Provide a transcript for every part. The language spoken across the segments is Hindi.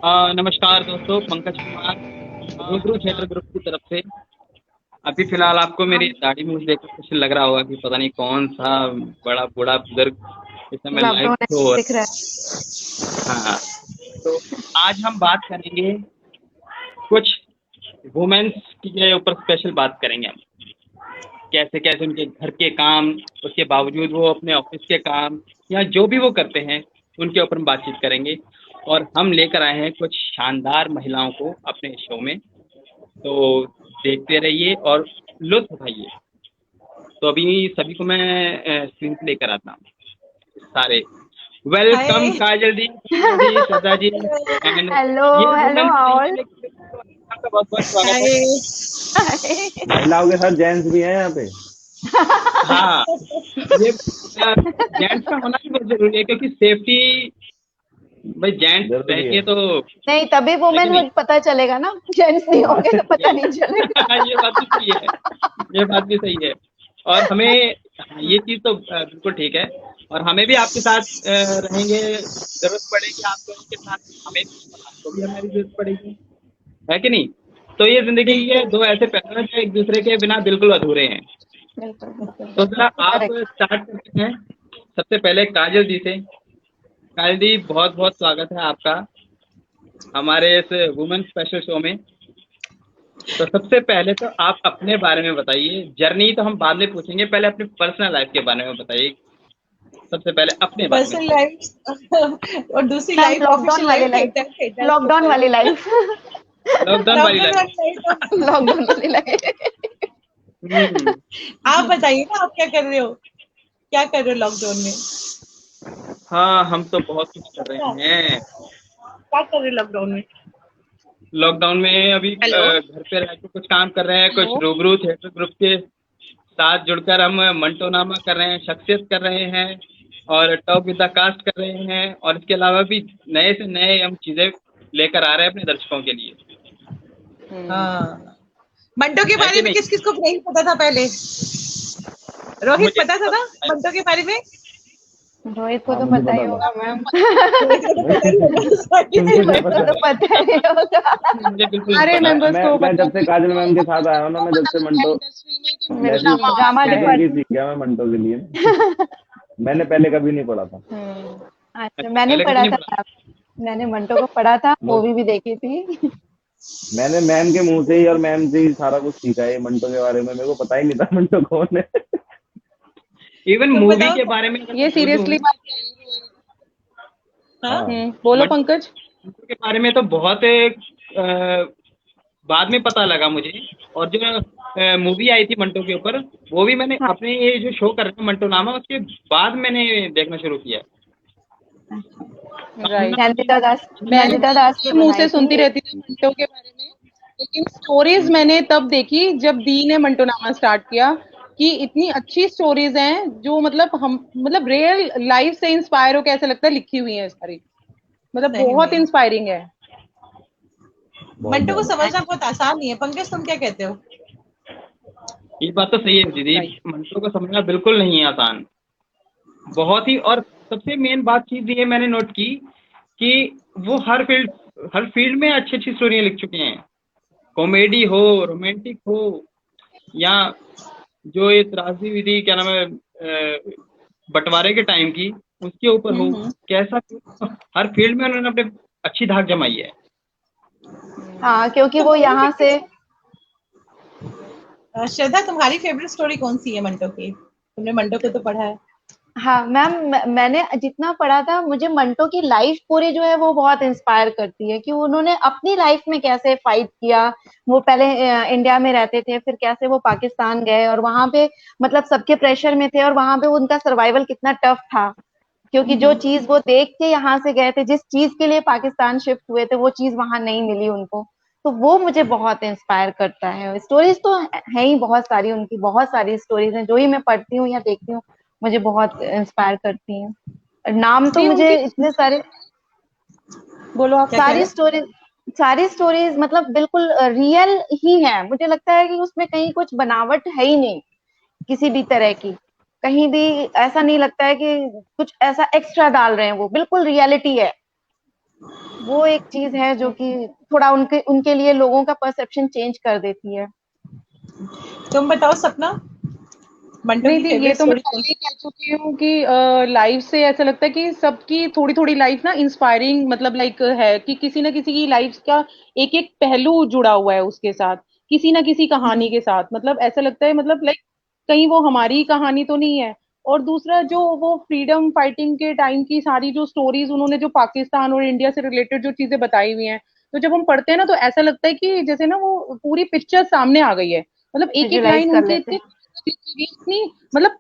नमस्कार दोस्तों, पंकज कुमार रूबरू थिएटर ग्रुप की तरफ से। अभी फिलहाल आपको मेरी हम दाढ़ी मूछ देखकर कुछ लग रहा होगा कि पता नहीं कौन सा बड़ा बूढ़ा बुजुर्ग इस समय लाइव लॉकडाउन शो हो दिख रहा रहा है। हाँ, तो आज हम बात करेंगे कुछ वुमेन्स के ऊपर, स्पेशल बात करेंगे हम। कैसे कैसे उनके घर के काम, उसके बावजूद वो अपने ऑफिस के काम या जो भी वो करते हैं उनके ऊपर हम बातचीत करेंगे। और हम लेकर आए हैं कुछ शानदार महिलाओं को अपने शो में, तो देखते रहिए और लुत्फ उठाइए। तो अभी सभी को मैं स्क्रीन पे लेकर आता हूँ सारे। Welcome hi. Kajal ji, Pankaj ji, Shraddha ji and hello ये हेलो वुमेन्स नहीं है ऑल। लेकिन आपका बहुत बहुत स्वागत है। हाय। महिलाओं के साथ जेंट्स भी हैं यहाँ पे। हाँ, ये जेंट्स का होना भी बहुत जरूरी है क्योंकि सेफ्टी, भाई जेंट्स जरूरी रहेंगे है। तो नहीं, तभी है कि वुमेन नहीं। हुड पता चलेगा ना, जेंट्स नहीं हाँ। होंगे तो पता नहीं चलेगा। ये बात भी सही है, ये बात भी सही है। और हमें, हाँ, ये चीज़ तो बिल्कुल ठीक है। और हमें भी आपके साथ रहेंगे, जरूरत पड़ेगी आप लोगों के साथ, हमें आपको भी हमारी जरूरत पड़ेगी, है कि नहीं। तो ये जिंदगी के बिल्कुल। दो ऐसे पहलू हैं जो एक दूसरे के बिना बिल्कुल अधूरे हैं। बिल्कुल बिल्कुल तो बिल्कुल जरा आप करेक्ट। स्टार्ट करते हैं सबसे पहले काजल जी से। काजल जी, बहुत बहुत स्वागत है आपका हमारे इस वुमेन स्पेशल शो में। तो सबसे पहले तो आप अपने बारे में बताइए। जर्नी तो हम बाद में पूछेंगे, पहले अपनी पर्सनल लाइफ के बारे में बताइए। सबसे पहले अपने बारे में पर्सनल बताइए। लाइफ और दूसरी मैम लाइफ लॉकडाउन ऑफिशियल वाली लाइफ लाइफ, थिएटर थिएटर के लॉकडाउन वाली ऊपर। लाइफ। लॉकडाउन वाली लॉकडाउन लाइफ। वाली लाइफ। लॉकडाउन वाली लाइफ। हम्म। आप बताइए ना, आप क्या कर रहे हो, क्या कर रहे हो लॉकडाउन में? हाँ, हम तो बहुत कुछ कर अच्छा, रहे हैं क्या कर रहे हो लॉकडाउन में? लॉकडाउन में। अभी हेलो। घर पे रह के कुछ काम कर रहे हैं, कुछ हेलो। रूबरू थिएटर ग्रुप के साथ जुड़कर हम मंटोनामा कर रहे हैं, शख्सियत कर रहे हैं और टॉक विद द कास्ट कर रहे हैं। और इसके अलावा भी नए से नए हम चीज़ें लेकर आ रहे हैं अपने दर्शकों के लिए, हाँ, मंटो के है बारे कि में नहीं। किस किस को नहीं पता था पहले? रोहित मुझे पता था तो ना मंटो के बारे में? रोहित को हाँ, तो मुझे पता ही पता था। होगा मैम। रोहित को तो पता ही होगा, सॉरी। मुझे रोहित को पता तो है। पता ही होगा। मुझे बिल्कुल नहीं सारे पता। मेंबर्स मैं को मैं पता जब से काजल मैम के साथ आया हूँ ना, मैं जब से मंटो जैसी ड्रामा जिंदगी डिपार्टमेंट। सीख गया मैं मंटो के लिए। मैंने पहले कभी नहीं पढ़ा था। अच्छा, अच्छा, मैंने पहले कभी पढ़ा नहीं था पता। मैम। मैंने मंटो को पढ़ा था, मु- मूवी भी देखी थी। मैंने मैम के मुंह से ही और मैम से ही सारा कुछ सीखा है मंटो के बारे में। मेरे को पता ही नहीं था मंटो कौन है। इवन तो मूवी बताओ। के बारे में अगर ये मैं बोलूँ, सीरियसली बात। हाँ। हाँ। बोलो मंटो पंकज। के बारे में तो बहुत बाद में पता लगा मुझे। और जो मूवी आई थी मंटो के ऊपर, वो भी मैंने हाँ, अपने ये जो शो कर रहे हैं मंटो नामा, उसके बाद मैंने देखना शुरू किया। राइट। वरना नंदिता दास की के मुंह बनाई से थी। सुनती रहती थी मंटो के बारे में, लेकिन स्टोरीज मैंने तब देखी जब दी ने मंटो नामा स्टार्ट किया कि इतनी अच्छी स्टोरीज हैं जो मतलब हम मतलब रियल लाइफ से इंस्पायर हो के ऐसा लगता है लिखी हुई हैं सारी। मतलब सही बहुत में इंस्पायरिंग है। बहुत मंटो को ज्यादा। समझना बहुत आसान नहीं है। पंकज, तुम क्या कहते हो? ये बात तो सही है दीदी, राइट। मंटो को समझना बिल्कुल नहीं है आसान, बहुत ही। और सबसे मेन बात चीज़ ये मैंने नोट की कि वो हर फील्ड में अच्छी अच्छी स्टोरियाँ लिख चुके हैं। कॉमेडी हो, रोमांटिक हो, या जो ये त्रासदी विधि क्या नाम है, बंटवारे के टाइम की, उसके ऊपर हो, हम्म। कैसा हर फील्ड में उन्होंने अपने अच्छी धाक जमाई है। हाँ, क्योंकि वो तुम्हारी यहाँ से। श्रद्धा, तुम्हारी फेवरेट स्टोरी कौन सी है मंटो की? तुमने मंटो को तो पढ़ा है। हाँ मैम, मैंने जितना पढ़ा था, मुझे मंटो की लाइफ पूरी जो है वो बहुत इंस्पायर करती है कि उन्होंने अपनी लाइफ में कैसे फाइट किया। वो पहले इंडिया में रहते थे, फिर कैसे वो पाकिस्तान गए और वहां पे मतलब सबके प्रेशर में थे और वहां पे उनका सर्वाइवल कितना टफ था। क्योंकि जो चीज वो देख के यहाँ से गए थे, जिस चीज के लिए पाकिस्तान शिफ्ट हुए थे, वो चीज वहां नहीं मिली उनको। तो वो मुझे बहुत इंस्पायर करता है। स्टोरीज तो है ही बहुत सारी, उनकी बहुत सारी स्टोरीज हैं जो ही मैं पढ़ती हूँ या देखती हूँ, मुझे बहुत इंस्पायर करती हैं। नाम तो दी मुझे उनकी इतने सारे। बोलो आप। क्या कह सारी रहे स्टोरीज, सारी स्टोरीज मतलब बिल्कुल रियल ही है। मुझे लगता है कि उसमें कहीं कुछ बनावट है ही नहीं किसी भी तरह की। कहीं भी ऐसा नहीं लगता है कि कुछ ऐसा एक्स्ट्रा डाल रहे हैं, वो बिल्कुल रियलिटी है। वो एक चीज है जो कि थोड़ा उनके लिए लोगों का परसेप्शन चेंज कर देती है। तुम बताओ सपना, मंटो नहीं की दी, ये फेवरेट तो मैं स्टोरी कौन पहले ही कह चुकी हूँ कि लाइफ से ऐसा लगता है कि सबकी थोड़ी थोड़ी लाइफ ना इंस्पायरिंग, मतलब लाइक है कि किसी ना किसी की लाइफ का एक एक पहलू जुड़ा हुआ है उसके साथ, किसी ना किसी कहानी सी? के साथ। मतलब ऐसा लगता है, मतलब लाइक कहीं वो हमारी कहानी तो नहीं है। और दूसरा, जो वो फ्रीडम फाइटिंग के टाइम की सारी जो स्टोरीज उन्होंने जो पाकिस्तान और इंडिया से रिलेटेड जो चीजें बताई हुई हैं, तो जब हम पढ़ते हैं ना तो ऐसा लगता है कि जैसे ना वो पूरी पिक्चर सामने आ गई है। मतलब एक एक विजुलाइज लाइन कर उनकी लेते इतनी हैं। लिखी हुई है, इतनी मतलब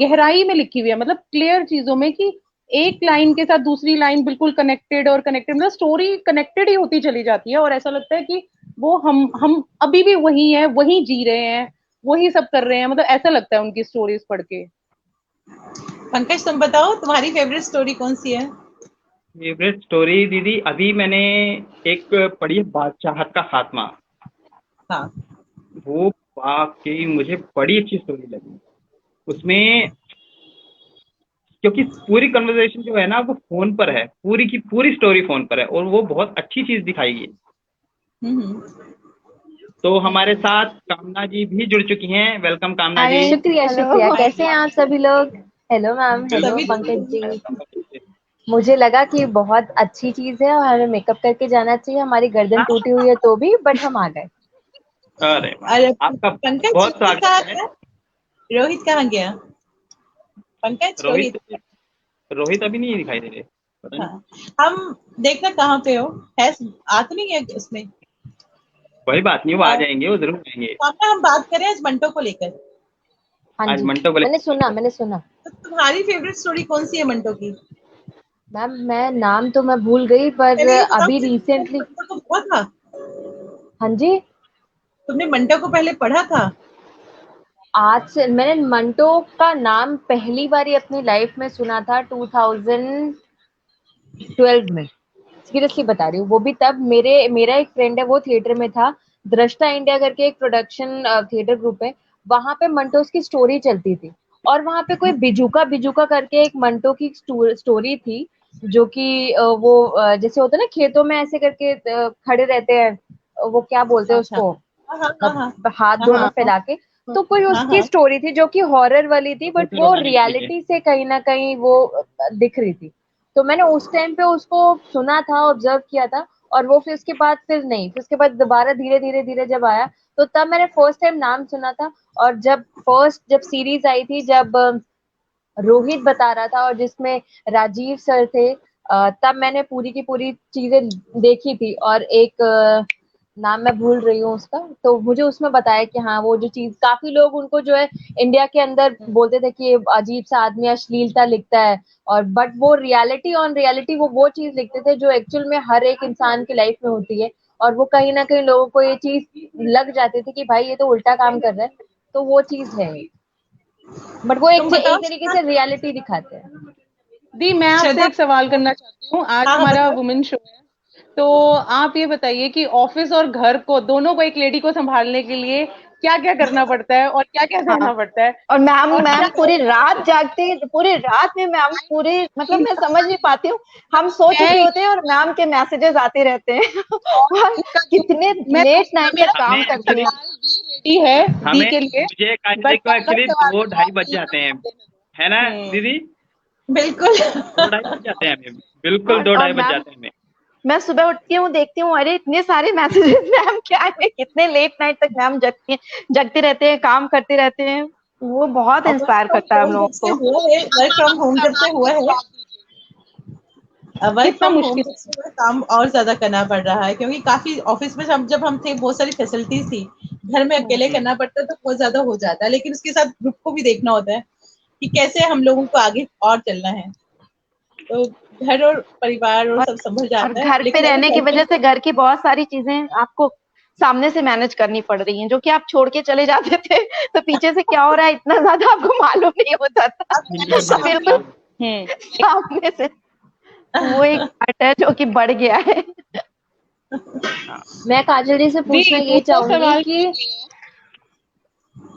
गहराई में लिखी हुई है, मतलब क्लियर चीजों में, कि एक लाइन के साथ दूसरी लाइन बिल्कुल कनेक्टेड और कनेक्टेड, मतलब स्टोरी कनेक्टेड ही होती चली जाती है। और ऐसा लगता है कि वो हम अभी भी वही है, वही जी रहे हैं, वही सब कर रहे हैं। मतलब ऐसा लगता है उनकी स्टोरीज पढ़ के। पंकज तुम बताओ तुम्हारी फेवरेट स्टोरी कौन सी है? फेवरेट स्टोरी दीदी, अभी मैंने एक पढ़ी है, बादशाहत का खात्मा। हाँ। वो वाकई मुझे बड़ी अच्छी स्टोरी लगी उसमें, क्योंकि पूरी कन्वर्सेशन जो है ना वो फोन पर है, पूरी की पूरी स्टोरी फोन पर है, और वो बहुत अच्छी चीज दिखाई है। हम्म। तो हमारे साथ कामना जी भी जुड़ चुकी हैं। वेलकम कामना जी। हाय। शुक्रिया शुक्रिया, हेलो। कैसे हैं आप सभी लोग? हेलो मैम, हेलो सभी पंकज जी। लोग। मुझे लगा कि बहुत अच्छी चीज है और हमें मेकअप करके जाना चाहिए, हमारी गर्दन टूटी हुई है तो भी, बट हम आ गए। अरे वाह, अरे आपका पंकज बहुत रोहित कहाँ स्वागत है। गया? रोहित कहाँ गया? पंकज रोहित, रोहित। रोहित अभी नहीं दिखाई दे रहे, पता नहीं। हाँ। हम देखना कहाँ पे हो, है आ तो नहीं है उसमें। कोई बात नहीं, वो आ जाएंगे, वो जरूर आएंगे। पापा हम बात करें आज मंटो को लेकर। हाँ आज जी, मंटो बोले। मैंने सुना। तो तुम्हारी फेवरेट स्टोरी कौन सी है मंटो की? मैम मैं नाम तो मैं भूल गई, पर पहले ये बताओ अभी कि तुमने रिसेंटली। मंटो को पढ़ा था? हाँ जी। तुमने मंटो को पहले पढ़ा था? आज से मैंने मंटो का नाम पहली बारी अपनी लाइफ में सुना था 2012 में। सीरियसली बता रही हूँ, वो भी तब मेरा एक फ्रेंड है, वो थिएटर में था। दृष्टा इंडिया करके एक प्रोडक्शन थिएटर ग्रुप है, वहां पे मंटोस की स्टोरी चलती थी। और वहां पे कोई बिजुका बिजुका करके एक मंटो की स्टोरी थी, जो कि वो जैसे होता है ना खेतों में ऐसे करके खड़े रहते हैं, वो क्या बोलते हैं अच्छा। उसको, हाँ हाँ हाँ हाँ हाथ हाँ दोनों हाँ फैला के। तो कोई हाँ उसकी हाँ। स्टोरी थी जो कि हॉरर वाली थी, बट फोटो वो रोमांटिक तरीके। रियलिटी से कहीं ना कहीं वो दिख रही थी। तो मैंने उस टाइम पे उसको सुना था, ऑब्जर्व किया था। और वो फिर उसके बाद फिर नहीं, फिर उसके बाद दोबारा धीरे धीरे धीरे जब आया, तो तब मैंने फर्स्ट टाइम नाम सुना था। और जब सीरीज आई थी, जब रोहित बता रहा था और जिसमें राजीव सर थे, तब मैंने पूरी की पूरी चीजें देखी थी। और एक नाम मैं भूल रही हूँ उसका, तो मुझे उसमें बताया कि हाँ वो जो चीज, काफी लोग उनको जो है इंडिया के अंदर बोलते थे कि ये अजीब सा आदमी अश्लीलता लिखता है। और बट वो रियलिटी ऑन रियलिटी वो चीज लिखते थे जो एक्चुअल में हर एक इंसान की लाइफ में होती है। और वो कहीं ना कहीं लोगों को ये चीज लग जाती थी कि भाई ये तो उल्टा काम कर रहा है। तो वो चीज है, बट वो तुम एक बताओ। तरीके से रियलिटी दिखाते हैं। दी, मैं आपसे श्रद्धा। एक सवाल करना चाहती हूँ। आज हाँ हाँ हमारा बताओ। वुमेन शो है, तो आप ये बताइए कि ऑफिस और घर को दोनों को एक लेडी को संभालने के लिए क्या क्या करना पड़ता है और क्या क्या हाँ। सहना पड़ता है? और मैम और मैम क्या पूरी रात जागती, पूरी रात में मैम पूरी, मतलब मैं समझ नहीं पाती हूँ। हम सो चुके मैं होते हैं और मैम के मैसेजेस आते रहते हैं। और और इसका कितने मैं लेट कहूँगा, नाइट तक मेरा काम हमें करती हैं। एक्चुअली, सवाल दी रेडी है दी हमें के लिए, मुझे कार्तिक बट को पहला एक्चुअली सवाल दो मेरा ढाई आपसे बज ये जाते हैं, जवाब देने है ना दो। दीदी? बिल्कुल। 2 ढाई बज जाते हैं हमें, बिल्कुल दो और ढाई बज मैम, जाते हैं हमें। मैं सुबह उठती हूँ, देखती हूँ, अरे इतने सारे मैसेजेस मैम क्या है, कितने लेट नाइट तक मैम जगती हैं, जगते रहते हैं, काम करते रहते हैं। वो बहुत और वर्क इंस्पायर फ्रॉम करता है हम होम लोगों जब से को। हुआ है, वर्क फ्रॉम होम जब से हुआ है, जवाब दीजिए, वर्क कितना फ्रॉम होम मुश्किल जब है? से हुआ है, काम और ज्यादा करना पड़ रहा है, क्योंकि काफी ऑफिस में जब हम थे बहुत सारी फैसिलिटीज थी। घर में अकेले हम्म। करना पड़ता तो बहुत ज्यादा हो जाता है, लेकिन उसके साथ ग्रुप को भी देखना होता है कि कैसे हम लोगों को आगे और चलना है। तो घर और परिवार और और सब संभल और जाता है, घर पे लेकिन रहने अगर की घर पे। वजह से घर की बहुत सारी चीजें आपको सामने से मैनेज करनी पड़ रही हैं, जो कि आप छोड़ के चले जाते थे तो पीछे से क्या हो रहा है इतना ज्यादा आपको मालूम नहीं होता था। अब नहीं तो होता तो सामने। बिल्कुल था। सामने से वो एक पार्ट है जो कि बढ़ गया है। हाँ। मैं काजल जी से दी, पूछना ये दूसरा चाहूंगी सवाल कि ये है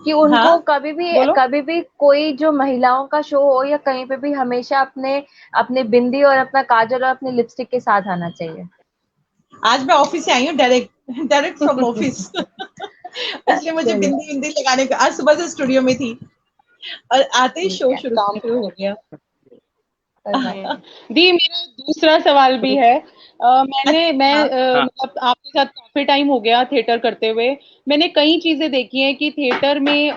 कि उनको हाँ, बोलो। कभी भी कोई जो महिलाओं का शो हो या कहीं पे भी हमेशा अपने अपने बिंदी और अपना काजल और अपने लिपस्टिक के साथ आना चाहिए। आज मैं ऑफिस से आई हूँ, डायरेक्ट फ्रॉम ऑफिस। इसलिए मुझे चलिए, बिंदी बिंदी लगाने का, आज सुबह से स्टूडियो में थी और आते ही ठीक शो है, शुरू काम शुरू हो गया। कोई बात नहीं। दी, मेरा दूसरा सवाल भी है। मैं हाँ, हाँ मतलब आपके साथ काफी टाइम हो गया थिएटर करते हुए। मैंने कई चीजें देखी हैं कि थिएटर में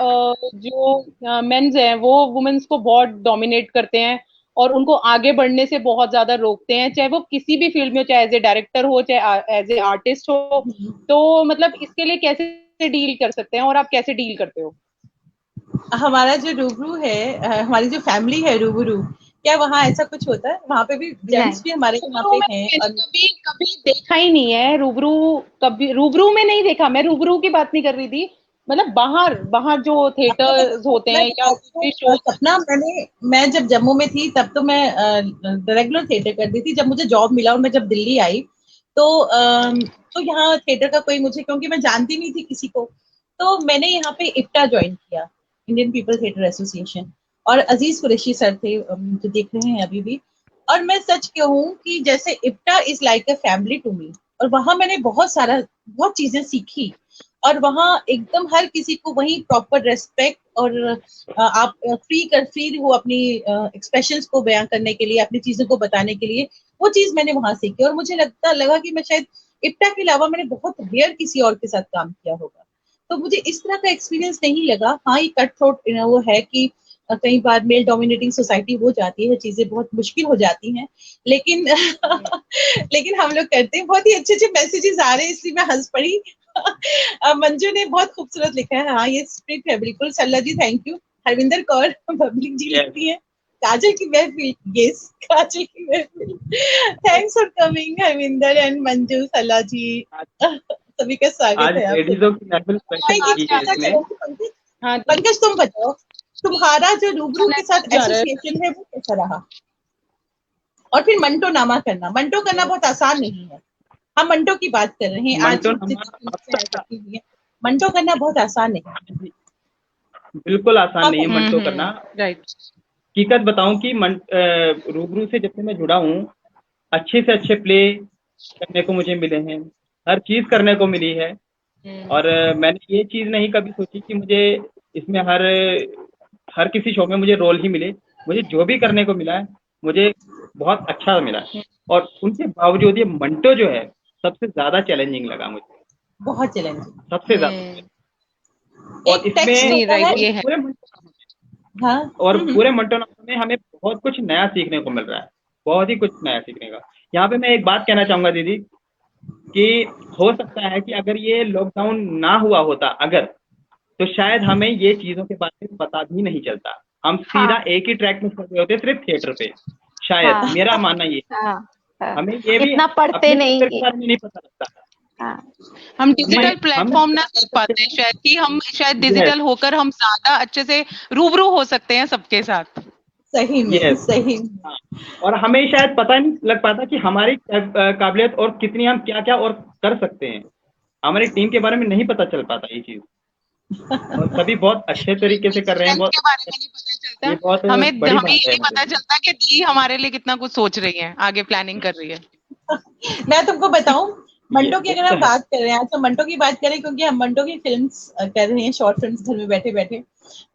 जो मेंस हैं वो वुमेन्स को बहुत डोमिनेट करते हैं और उनको आगे बढ़ने से बहुत ज्यादा रोकते हैं, चाहे वो किसी भी फील्ड में हो, चाहे एज ए डायरेक्टर हो, चाहे एज ए आर्टिस्ट हो। तो मतलब इसके लिए कैसे डील कर सकते हैं और आप कैसे डील करते हो? हमारा जो रूबरू है, हमारी जो फैमिली है रूबरू, क्या वहाँ ऐसा कुछ होता है? वहाँ पे भी नहीं। जेंट्स भी हमारे यहाँ रूबरू पे में हैं मैंने और कभी कभी देखा ही नहीं है। रूबरू कभी रूबरू में नहीं देखा। मैं रूबरू की बात नहीं कर रही थी, मतलब बाहर बाहर जो थिएटर्स होते मैं हैं या कुछ बताती हूँ, भी शोज। सपना, मैं जब जम्मू में थी तब तो मैं रेगुलर थिएटर करती थी। जब मुझे जॉब मिला और मैं जब दिल्ली आई तो तो यहाँ थिएटर का कोई मुझे, क्योंकि मैं जानती नहीं थी किसी को, तो मैंने यहाँ पे इप्टा ज्वाइन किया, इंडियन पीपल थिएटर एसोसिएशन। और अजीज कुरैशी सर थे, जो देख रहे हैं अभी भी। और मैं सच कहूँ कि जैसे IPTA is like a family to me. और वहां मैंने बहुत चीजें सीखी। और वहाँ एकदम हर किसी को वही प्रॉपर रेस्पेक्ट, और आप फ्री हो अपनी एक्सप्रेशंस को बयां करने के लिए, अपनी चीजों को बताने के लिए। वो चीज मैंने वहां सीखी और मुझे लगा कि मैं शायद इप्टा के अलावा मैंने बहुत रेयर किसी और के साथ काम किया होगा। तो मुझे इस तरह का एक्सपीरियंस नहीं लगा। हाँ, ये कट थ्रोट वो है कि कई बार मेल डोमिनेटिंग सोसाइटी हो जाती है, चीजें बहुत मुश्किल हो जाती हैं, लेकिन लेकिन हम लोग करते हैं। बहुत ही अच्छे अच्छे मैसेजेस आ रहे हैं, इसलिए मैं हंस पड़ी। मंजू ने बहुत खूबसूरत लिखा है। हाँ, ये स्क्रिप्ट है बिल्कुल। Salla ji thank you. Harvinder Kaur public ji yes लिखती है काजल की महफिल। यस, काजल की महफिल। Thanks for coming Harvinder and Manju, Salla ji. सभी का स्वागत आज है आप सभी। लेडीजों की लेवल स्पेशल मैं एक की है चर्चा इसमें। करूंगी पंकज। हाँ, पंकज तुम बताओ, तुम्हारा जो रूबरू के साथ जा रहा है। एसोसिएशन है वो कैसा रहा? और फिर मंटो करना बहुत आसान नहीं है। हम मंटो की बात कर रहे हैं आज, मंटो जितनी हमारा फिल्में रखी हुई है। मंटो करना बहुत आसान नहीं है। बिल्कुल आसान हाँ नहीं है पंकज। मंटो करना। राइट। हकीकत बताऊं कि रूबरू से जब से मैं जुड़ा हूँ, अच्छे से अच्छे प्ले करने को मुझे मिले हैं, हर चीज करने को मिली है। और मैंने ये चीज नहीं कभी सोची कि मुझे इसमें हर हर किसी शो में मुझे रोल ही मिले। मुझे जो भी करने को मिला है मुझे बहुत अच्छा मिला है। और उनके बावजूद ये मंटो जो है सबसे ज्यादा चैलेंजिंग लगा मुझे, बहुत चैलेंजिंग। सबसे ज्यादा। और एक टेक्स्ट इसमें नहीं, होता राइट, है। ये है। पूरे हाँ। और पूरे मंटो नाम में हमें बहुत कुछ नया सीखने को मिल रहा है, बहुत ही कुछ नया सीखने का। यहाँ पे मैं एक बात कहना चाहूंगा दीदी कि हो सकता है कि अगर ये लॉकडाउन ना हुआ होता अगर, तो शायद हमें ये चीजों के बारे में पता भी नहीं चलता। हम सीधा हाँ एक ही ट्रैक में चल रहे होते सिर्फ थिएटर पे। शायद हाँ मेरा मानना ये है। हाँ हाँ। हमें ये भी इतना पढ़ते अपने नहीं कल्चर के बारे में नहीं पता लगता। हाँ हम हमें डिजिटल हम प्लेटफॉर्म ना सीख पाते हैं शायद, कि हम शायद डिजिटल होकर हम ज्यादा अच्छे से रूबरू हो सकते हैं सबके साथ। सही में, यस। सही में। हाँ, और हमें शायद पता नहीं लग पाता कि हमारी काबिलियत और कितनी हम क्या क्या और कर सकते हैं। हमारी टीम के बारे में नहीं पता चल पाता ये चीज। और सभी बहुत अच्छे तरीके से कर रहे हैं। स्ट्रेंथ बहुत के बारे में नहीं पता ये चलता। बहुत हमें बड़ी हमें बात ये है नहीं हमारे पता लिए। चलता कि दी हमारे लिए कितना कुछ सोच रही है, आगे प्लानिंग कर रही है। मैं तुमको बताऊं, मंटो की ये अगर तो हम है। बात कर रहे हैं, अच्छा मंटो की बात करें, क्योंकि हम मंटो की फिल्म्स कर रहे हैं, शॉर्ट फिल्म्स घर में बैठे बैठे।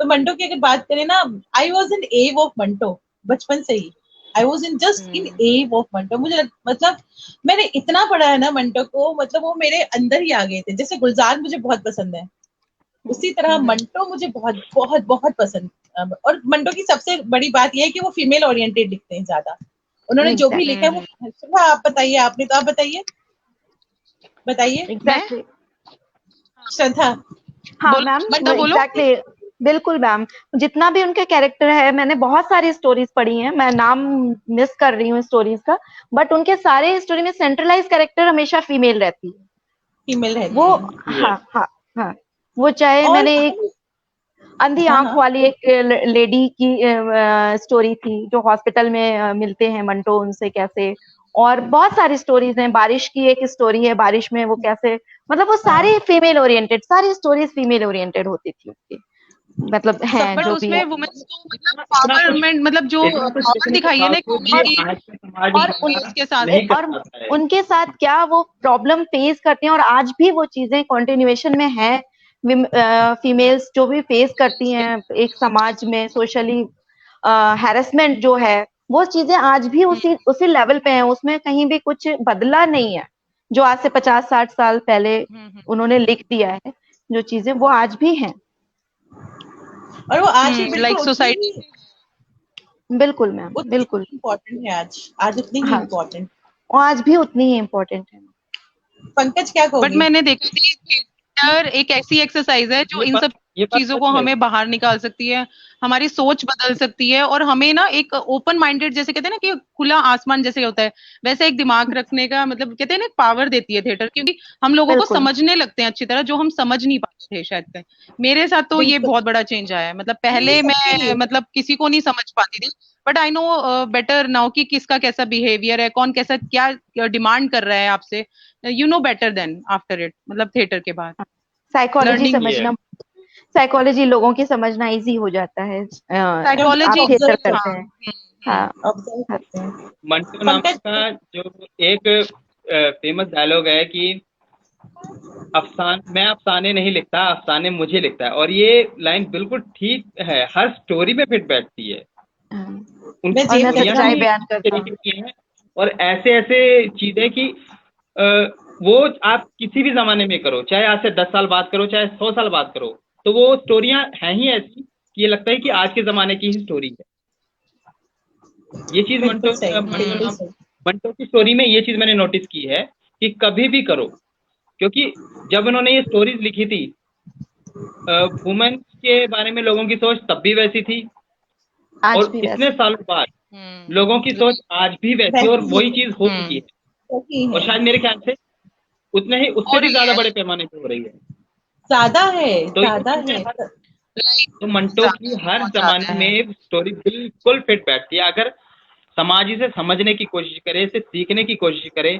तो मंटो की अगर बात करें ना, आई वॉज इन एव ऑफ मंटो बचपन से ही। I was in just in एव ऑफ मंटो। मतलब मैंने इतना पढ़ा है ना मंटो को, मतलब वो मेरे अंदर ही आ गए थे। जैसे गुलजार मुझे बहुत पसंद है, उसी तरह मंटो मुझे बहुत बहुत बहुत पसंद। और मंटो की सबसे बड़ी बात यह है कि वो फीमेल ओरिएंटेड लिखते हैं ज्यादा। उन्होंने जो भी लिखा है वो, सुबह आप बताइए, आपने तो आप बताइए, बताइए मैं एग्जैक्टली। श्रद्धा। हाँ बोलो, मैम, मंटो बोलो। एग्जैक्टली। बिल्कुल मैम, जितना भी उनके कैरेक्टर है, मैंने बहुत सारी स्टोरीज पढ़ी हैं, मैं नाम मिस कर रही हूँ स्टोरीज का, बट उनके सारे स्टोरी में सेंट्रलाइज कैरेक्टर हमेशा फीमेल रहती है। फीमेल वो, रहती है। ये हाँ हाँ हाँ, वो चाहे और मैंने एक अंधी हाँ आंख हाँ, वाली एक लेडी की स्टोरी थी जो हॉस्पिटल में मिलते हैं मंटो उनसे कैसे, और बहुत सारी स्टोरीज हैं। बारिश की एक स्टोरी है, बारिश में वो कैसे, मतलब वो हाँ। सारे फीमेल ओरिएंटेड, सारी स्टोरीज फीमेल ओरिएंटेड होती थी उसकी। मतलब हैं बट जो भी उसमें है। वुमेन्स को मतलब पावरमेंट, मतलब जो इतना कुछ पावर देखने के दिखाई है ना बावजूद भी कॉमेडी आज का समाज और उनका पुलिस के साथ नहीं कर और पाता है। उनके साथ क्या वो प्रॉब्लम फेस करते हैं और आज भी वो चीजें कंटिन्यूएशन में है। फीमेल्स जो भी फेस करती हैं एक समाज में सोशली हैरेसमेंट जो है, वो चीजें आज भी उसी उसी लेवल पे हैं, उसमें कहीं भी कुछ बदला नहीं है। जो आज से 50-60 साल पहले उन्होंने लिख दिया है जो चीजें, वो आज भी हैं। और वो आज भी बिल्कुल लाइक उतनी सोसाइटी ही बिल्कुल मैम, बिल्कुल। इम्पोर्टेंट है आज उतनी ही हाँ, इम्पोर्टेंट। और आज भी उतनी ही इम्पोर्टेंट है। पंकज क्या बट कहोगे? मैंने देखा कि थिएटर एक ऐसी एक्सरसाइज है जो इन सब ये बात चीजों सच को है। हमें बाहर निकाल सकती है, हमारी सोच बदल सकती है और हमें ना एक ओपन माइंडेड, जैसे कहते हैं ना कि खुला आसमान जैसे होता है, वैसे एक दिमाग रखने का मतलब कहते हैं ना पावर देती है थिएटर, क्योंकि हम लोगों को बिल्कुल समझने लगते हैं अच्छी तरह जो हम समझ नहीं पाते थे शायद तक। मेरे साथ तो ये बिल्कुल बहुत बड़ा चेंज आया है, मतलब नहीं, पहले सबके मैं लिए। मतलब किसी को नहीं समझ पाती थी, but I know better now कि किसका कैसा बिहेवियर है, कौन कैसा क्या डिमांड कर रहा है आपसे, you know better than after it, मतलब थिएटर के बाद साइकोलॉजी लर्निंग ये समझना, साइकोलॉजी लोगों की समझना इजी हो जाता है जब आप साइकोलॉजी। थिएटर ऑब्जर्व करते हाँ हैं। हाँ, ऑब्जर्व करते हैं। मंटो नाम पंकज का जो एक फेमस डायलॉग है कि मैं अफसाने नहीं लिखता, अफसाने मुझे लिखता है, और ये लाइन बिल्कुल ठीक है, हर स्टोरी में फिट बैठती है। हाँ, उनकी मैं और मैं जेम्स स्टोरियां सच्चाई ही बयान इस करता तरीके हूँ। की हैं और ऐसे ऐसे चीजें कि अ, वो आप किसी भी जमाने में करो, चाहे आज से 10 साल बात करो, चाहे 100 साल बात करो, तो वो स्टोरियां हैं ही ऐसी कि ये लगता है कि आज के जमाने की ही स्टोरी है। ये चीज बिल्कुल सही, बिल्कुल सही। मंटो की स्टोरी में ये चीज मैंने नोटिस की है कि कभी भी करो, क्योंकि जब उन्होंने ये स्टोरीज लिखी थी, वुमेन के बारे में लोगों की सोच तब भी वैसी थी, आज और भी इतने वैसे। सालों बाद लोगों की सोच आज भी वैसी है, और वैसी वही चीज हो चुकी है, ही और है, शायद मेरे ख्याल से उतने ही उससे और भी ज्यादा ये बड़े पैमाने पे हो रही है। ज्यादा है, तो ये ज्यादा चीजें है। तो मंटो की हर बहुत ज्यादा जमाने है। में स्टोरी बिल्कुल फिट बैठती है। अगर समाज इसे समझने की कोशिश करे, इसे सीखने की कोशिश करे,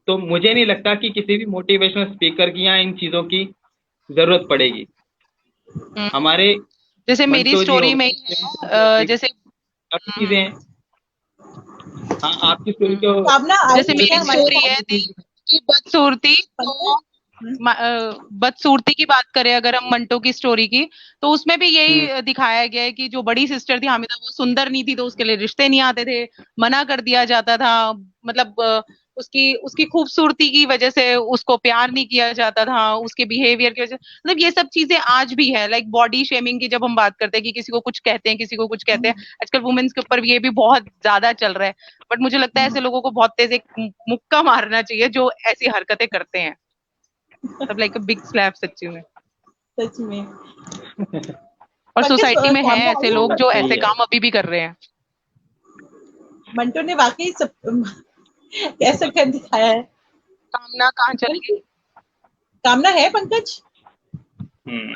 तो मुझे नहीं लगता कि किसी भी मोटिवेशनल स्पीकर की या इन चीजों की जरूरत पड़ेगी। हमारे जैसे मेरी मंटो जी हो स्टोरी में गए, ही है, जैसे काफी चीजें हैं। हाँ, आपकी स्टोरी तो कामना आई जैसे थी क्या मेरी हमारे स्टोरी है साथ? कि बदसूरती, तो बदसूरती की बात करें अगर हम मंटो की स्टोरी की, तो उसमें भी यही दिखाया गया है कि जो बड़ी सिस्टर थी हामिदा, वो सुंदर नहीं थी तो उसके लिए रिश्ते नहीं आते थे, मना कर दिया जाता था, मतलब उसकी उसकी खूबसूरती की वजह से उसको प्यार नहीं किया जाता था, उसके बिहेवियर की वजह से, मतलब ये सब चीजें आज भी है। लाइक बॉडी शेमिंग की जब हम बात करते हैं कि किसी को कुछ कहते हैं, किसी को कुछ कहते हैं, आजकल वुमेन्स के ऊपर ये भी बहुत ज्यादा चल रहा है, बट मुझे लगता है ऐसे लोगों को बहुत तेज एक मुक्का मारना चाहिए जो ऐसी हरकतें करते हैं, सब लाइक अ बिग स्लैप सच्ची में। सच में। और पंकज सोसाइटी में है कामना ऐसे आई लोग है? जो सही ऐसे है। काम अभी भी कर रहे हैं। मंटो ने वाकई सब कैसा कर दिखाया है। कामना कहाँ चली गई? कामना है पंकज? हम्म।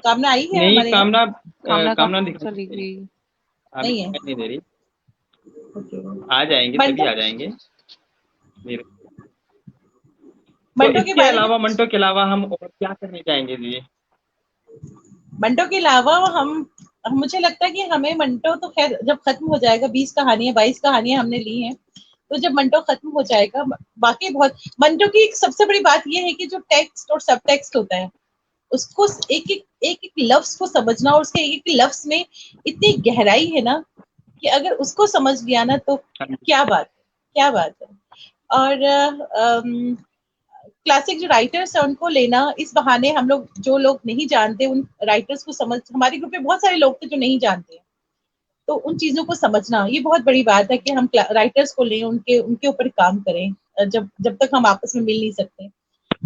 कामना आई है नहीं, हमारे यहाँ? कामना कामना कामना कहाँ दिखाई चली नहीं दे रही, गई? अभी नहीं है। दिखाई नहीं दे रही। ओके। आ जाएंगे, सभी मंटो आ जाएंगे। तो मंटो के इसके बारे में अलावा, मंटो के अलावा हम और क्या करने चाहेंगे जी? मंटो के अलावा मुझे लगता है कि हमें मंटो तो खैर जब खत्म हो जाएगा, 20 कहानियां 22 कहानियां हमने ली हैं, तो जब मंटो खत्म हो जाएगा, बाकी बहुत मंटो की एक सबसे बड़ी बात यह है कि जो टेक्स्ट और सब टेक्स्ट होता है, उसको एक एक लफ्ज को समझना, और उसके एक एक लफ्ज में इतनी गहराई है ना कि अगर उसको समझ लिया ना तो क्या बात है, क्या बात है। और क्लासिक जो राइटर्स है उनको लेना, इस बहाने हम लोग जो लोग नहीं जानते उन राइटर्स को समझ, हमारे ग्रुप में बहुत सारे लोग थे जो नहीं जानते हैं, तो उन चीजों को समझना ये बहुत बड़ी बात है कि हम राइटर्स को लें, उनके उनके ऊपर काम करें। जब जब तक हम आपस में मिल नहीं सकते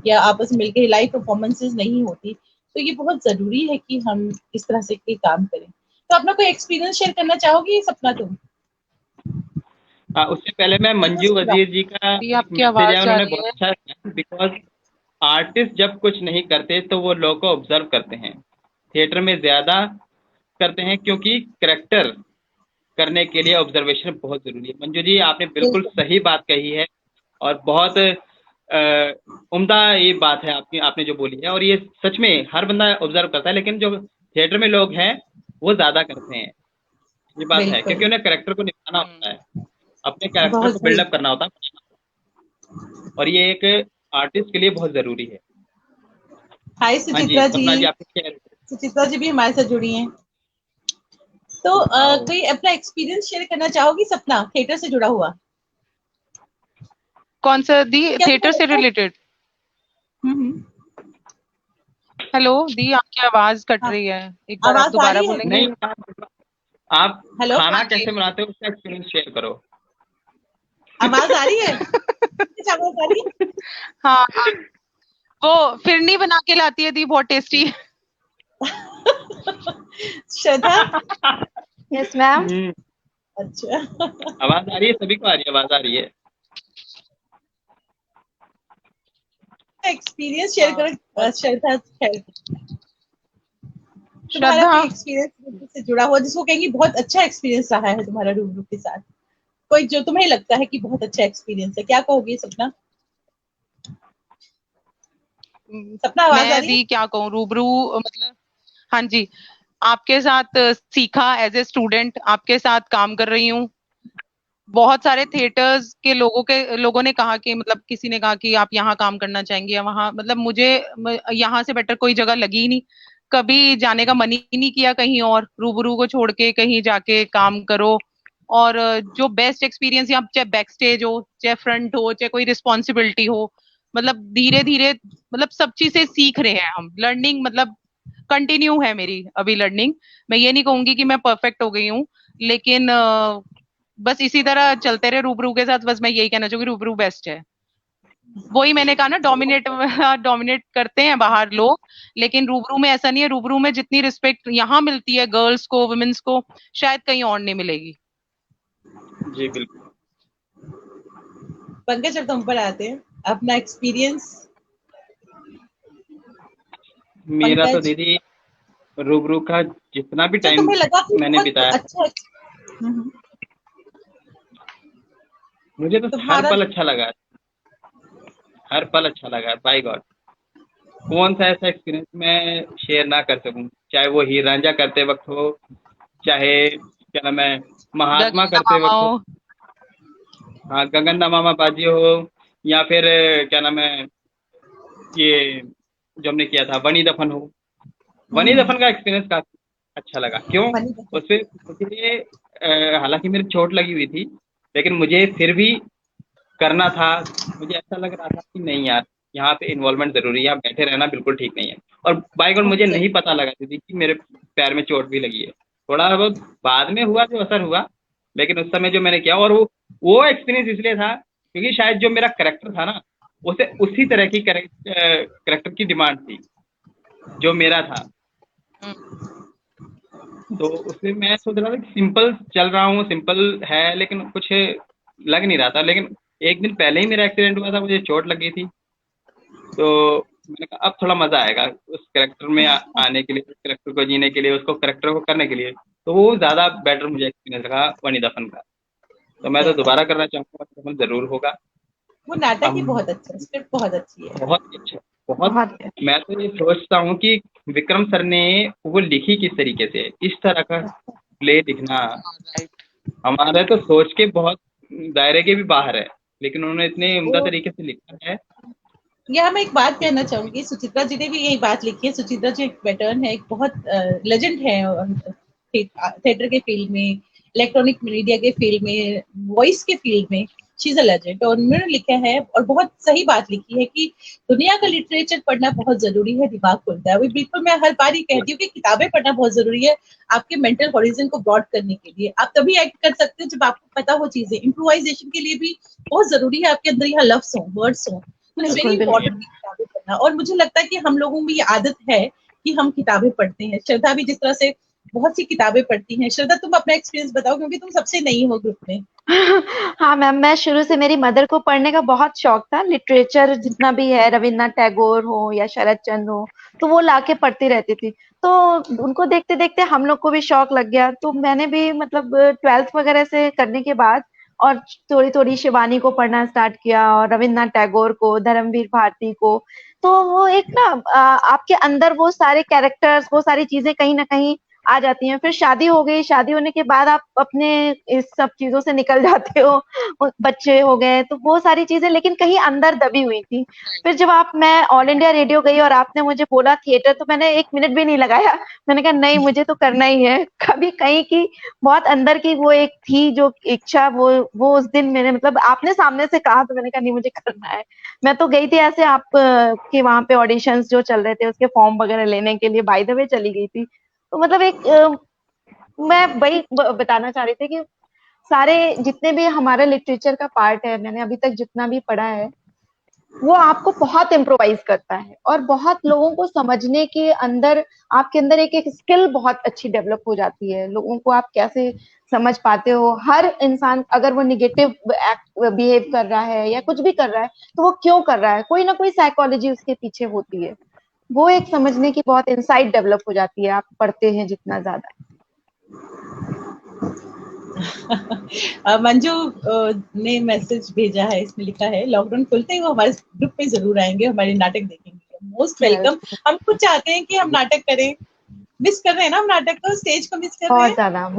या आपस में मिलकर लाइव परफॉर्मेंसेज नहीं होती, तो ये बहुत जरूरी है कि हम इस तरह से के काम करें। तो अपना कोई एक्सपीरियंस शेयर करना चाहोगी सपना तुम? उससे पहले मैं मंजू वजीर जी का भी एक आपकी मैसेज है, आवाज आ उन्होंने रही बहुत है। अच्छा है, बिकॉज आर्टिस्ट जब कुछ नहीं करते तो वो लोग को ऑब्जर्व करते हैं, थिएटर में ज्यादा करते हैं, क्योंकि करेक्टर करने के लिए ऑब्जर्वेशन बहुत जरूरी है। मंजू जी, आपने बिल्कुल बिल्कुल सही बात कही है, और बहुत उम्दा ये बात है आपकी, आपने जो बोली है, और ये सच में हर बंदा ऑब्जर्व करता है, लेकिन जो थिएटर में लोग हैं वो ज्यादा करते हैं, ये बात है, बिल्कुल। क्योंकि उन्हें कैरेक्टर को निभाना होता है, अपने कैरेक्टर बहुत को सही। बिल्डअप करना होता है, और ये एक आर्टिस्ट के लिए बहुत जरूरी है। हाय हाँ जी सुचित्रा सपना जी, जी। आप कुछ कह रहे थे? सुचित्रा जी भी हमारे साथ जुड़ी हैं। तो आओ। कोई अपना एक्सपीरियंस शेयर करना चाहोगी सपना, थिएटर से जुड़ा हुआ? कौन सा दी? क्या थिएटर से तुम्हें लगता है- रिलेटेड? हम्म। हेलो दी, आपकी आवाज कट हाँ, रही है, एक बार आप आवाज आ दोबारा रही है? बोलेंगे? नहीं, आप हेलो, खाना हाँ जी। कैसे बनाते हो उसका एक्सपीरियंस शेयर करो। आवाज आ रही है? कुछ आवाज आ रही है? हाँ, वो फिरनी बना के लाती है दी, बहुत टेस्टी। श्रद्धा? Yes ma'am. अच्छा। आवाज आ रही है, सभी को आ रही है, आवाज आ रही है। एक्सपीरियंस शेयर करो श्रद्धा। तुम्हारा श्रद्धा, कोई एक्सपीरियंस से जुड़ा हुआ जिसको कहेंगी बहुत अच्छा एक्सपीरियंस रहा है तुम्हारा रूबरू के साथ, कोई जो तुम्हें लगता है कि बहुत अच्छा एक्सपीरियंस है, क्या कहोगी सपना? सपना आवाज आ मैं रही है? दी क्या कहूँ, रूबरू मतलब, हाँ जी, आपके साथ सीखा एज ए स्टूडेंट, आपके साथ काम कर रही हूँ। बहुत सारे थिएटर्स के लोगों ने कहा कि मतलब किसी ने कहा कि आप यहाँ काम करना चाहेंगे या वहां, मतलब मुझे यहाँ से बेटर कोई जगह लगी ही नहीं, कभी जाने का मन ही नहीं किया कहीं और, रूबरू को छोड़ के कहीं जाके काम करो। और जो बेस्ट एक्सपीरियंस, या चाहे बैक स्टेज हो, चाहे फ्रंट हो, चाहे कोई रिस्पॉन्सिबिलिटी हो, मतलब धीरे धीरे मतलब सब चीजें सीख रहे हैं हम, लर्निंग मतलब कंटिन्यू है मेरी अभी लर्निंग। मैं ये नहीं कहूंगी कि मैं परफेक्ट हो गई हूँ, लेकिन बस इसी तरह चलते रहे रूबरू के साथ, बस मैं यही कहना चाहूंगी, रूबरू बेस्ट है। वही मैंने कहा ना, डोमिनेट डोमिनेट करते हैं बाहर लोग, लेकिन रूबरू में ऐसा नहीं है। रूबरू में जितनी रिस्पेक्ट यहाँ मिलती है गर्ल्स को, वुमेन्स को, शायद कहीं और नहीं मिलेगी। जी बिल्कुल। पंकज, अब तुम पर आते हैं, अपना एक्सपीरियंस। मेरा तो पंकज, दीदी रूबरू का जितना भी जो टाइम तुम्हें लगा कि मैंने बहुत बिताया, अच्छा। हम्म। मुझे तो हर तुम्हारा पल अच्छा लगा, हर पल अच्छा लगा, बाय गॉड। कौन सा ऐसा एक्सपीरियंस मैं शेयर ना कर सकूं, चाहे वो हीर रांझा करते वक्त हो, चाहे क्या नाम है महात्मा गगन करते मामा वक्त हो, हो। हाँ गगन मामा बाजी हो, या फिर क्या नाम है ये जो हमने किया था वनी दफन हो। वनी हम्म, दफन का एक्सपीरियंस काफी अच्छा लगा। क्यों? बनी है। उसपे मुझे हालांकि मेरी चोट लगी हुई थी, लेकिन मुझे फिर भी करना था। मुझे ऐसा लग रहा था कि नहीं यार, यहाँ पे इन्वॉल्वमेंट जरूरी है, यहाँ बैठे रहना बिल्कुल ठीक नहीं है। और बाय गॉड बहुत मुझे सही। नहीं पता लगा थी कि मेरे पैर में चोट भी लगी है, थोड़ा बहुत बाद में हुआ जो असर हुआ, लेकिन उस समय जो मैंने किया, और वो एक्सपीरियंस इसलिए था क्योंकि शायद जो मेरा करेक्टर था ना, उसे उसी तरह की करेक्टर की डिमांड थी जो मेरा था। तो उसमें मैं सोच रहा था कि सिंपल चल रहा हूँ, सिंपल है, लेकिन कुछ लग नहीं रहा था। लेकिन एक दिन पहले ही मेरा एक्सीडेंट हुआ था, मुझे चोट लगी थी, तो मैंने कहा अब थोड़ा मजा आएगा उस करेक्टर में आने के लिए, उस करेक्टर को जीने के लिए, उसको करेक्टर को करने के लिए। तो वो ज्यादा बेटर मुझे एक्सपीरियंस रहा वनी दफन का। तो मैं तो दोबारा करना चाहूंगा, वनी दफन जरूर होगा। वो नाटक ही हम बहुत अच्छा है, स्क्रिप्ट बहुत अच्छी है। बहुत ही अच्छा, बहुत। बहुत मैं तो ये सोचता हूँ कि विक्रम सर ने वो लिखी किस तरीके से, इस तरह का प्ले लिखना हमारे तो सोच के बहुत दायरे के भी बाहर है, लेकिन उन्होंने इतने उम्दा वो तरीके से लिखा है। यहाँ मैं एक बात कहना चाहूंगी, सुचित्रा जी ने भी यही बात लिखी है। सुचित्रा जी एक वेटर्न है, एक बहुत लेजेंड है थिएटर के फील्ड में, इलेक्ट्रॉनिक मीडिया के फील्ड में, वॉइस के फील्ड में। शी इज अ लेजेंड, और उन्होंने लिखा है और बहुत सही बात लिखी है कि दुनिया का लिटरेचर पढ़ना बहुत जरूरी है, दिमाग खुलता है। वो बिल्कुल, मैं हर बार ही कहती हूँ कि किताबें पढ़ना बहुत जरूरी है आपके मेंटल हॉरिजन को ब्रॉड करने के लिए। आप तभी एक्ट कर सकते हो जब आपको पता हो चीजें। इम्प्रोवाइजेशन के लिए भी बहुत जरूरी है आपके अंदर यहाँ लफ्स हो, वर्ड्स हो। तो इट्स वेरी बिल्कुल बिल्कुल। इंपॉर्टेंट किताबें पढ़ना। और मुझे लगता है कि हम लोगों में ये आदत है कि हम किताबें पढ़ते हैं। श्रद्धा भी जिस तरह से बहुत सी किताबें पढ़ती हैं। श्रद्धा, तुम अपना एक्सपीरियंस बताओ, क्योंकि तुम सबसे नई हो ग्रुप में। हाँ मैम, मैं शुरू से, मेरी मदर को पढ़ने का बहुत शौक था, लिटरेचर जितना भी है, रविन्द्रनाथ टैगोर हो या शरद चंद्र हो, तो वो लाके पढ़ती रहती थी। तो उनको देखते देखते हम लोग को भी शौक लग गया। तो मैंने भी मतलब 12th वगैरह से करने के बाद और थोड़ी थोड़ी शिवानी को पढ़ना स्टार्ट किया और रविन्द्रनाथ टैगोर को, धर्मवीर भारती को। तो वो एक ना आपके अंदर वो सारे कैरेक्टर्स, वो सारी चीजें कहीं ना कहीं आ जाती हैं। फिर शादी हो गई, शादी होने के बाद आप अपने इस सब चीजों से निकल जाते हो, बच्चे हो गए, तो वो सारी चीजें लेकिन कहीं अंदर दबी हुई थी। फिर जब मैं ऑल इंडिया रेडियो गई और आपने मुझे बोला थिएटर, तो मैंने 1 मिनट भी नहीं लगाया, मैंने कहा नहीं मुझे तो करना ही है। कभी कहीं की बहुत अंदर की वो एक थी जो इच्छा, वो उस दिन मैंने मतलब आपने सामने से कहा तो मैंने कहा नहीं मुझे करना है। मैं तो गई थी ऐसे आप के वहां पे ऑडिशंस जो चल रहे थे उसके फॉर्म वगैरह लेने के लिए बाय द वे चली गई थी। तो मतलब एक मैं वही बताना चाह रही थी कि सारे जितने भी हमारे लिटरेचर का पार्ट है, मैंने अभी तक जितना भी पढ़ा है, वो आपको बहुत इम्प्रोवाइज करता है और बहुत लोगों को समझने के अंदर आपके अंदर एक स्किल बहुत अच्छी डेवलप हो जाती है। लोगों को आप कैसे समझ पाते हो, हर इंसान अगर वो निगेटिव बिहेव कर रहा है या कुछ भी कर रहा है तो वो क्यों कर रहा है, कोई ना कोई साइकोलॉजी उसके पीछे होती है। वो एक समझने की बहुत इंसाइट डेवलप हो जाती है आप पढ़ते हैं जितना ज्यादा। मंजू ने मैसेज भेजा है, इसमें लिखा है लॉकडाउन खुलते ही वो हमारे ग्रुप पे जरूर आएंगे, हमारे नाटक देखेंगे। Most welcome. हम खुद चाहते हैं कि हम नाटक करें, मिस कर रहे हैं ना हम नाटक को, स्टेज को मिस कर रहे बहुत हैं। ज्यादा मैम,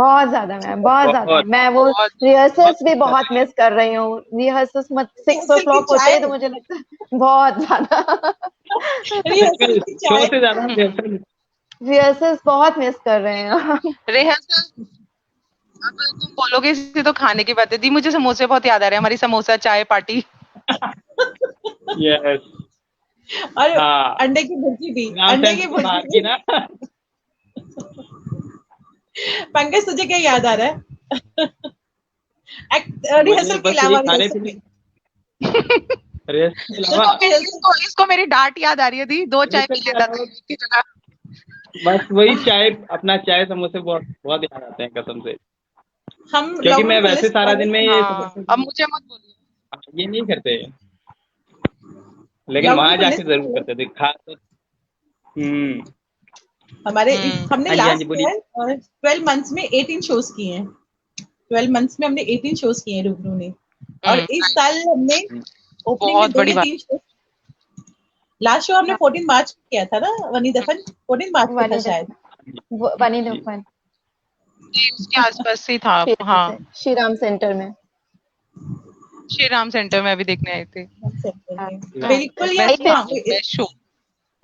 बहुत ज्यादा। मैं वो रिहर्सल्स भी बहुत मिस कर रही हूँ। रिहर्सल्स 6 o'clock होते हैं तो मुझे लगता है बहुत ज्यादा शो से ज्यादा रिहर्सल्स बहुत मिस कर रहे हैं। रिहर्सल अब तुम बोलोगे इसे तो खाने की बात है दी, मुझे समोसे बहुत याद आ रहे हैं, हमारी समोसा चाय पार्टी। यस। और हाँ। अंडे की भुर्जी भी, अंडे की भुर्जी ना। पंकज तुझे क्या याद आ रहा है? रिहर्सल के अलावा इसको मेरी डांट याद आ रही है दी, 2 चाय पी लेता था की जगह। बस वही चाय, अपना चाय समोसे बहुत बहुत याद आते हैं कसम से। हम क्योंकि मैं वैसे सारा दिन में अब मुझे मत बोलिए ये नहीं करते, लेकिन वहां जाके जरूर करते थे खास। हमारे हमने लास्ट 12 मंथ्स में 18 शोज किए हैं। 12 मंथ्स में हमने 18 शोज किए हैं रूबरू ने। और इस साल हमने ओपनिंग में 2 या 3 शो, लास्ट शो हमने 14 मार्च को किया था ना वनी दफन, 14 मार्च को था शायद वनी दफन उसके आसपास से था। हाँ, श्री राम सेंटर में, श्री राम सेंटर में अभी देखने आए थे। बिल्कुल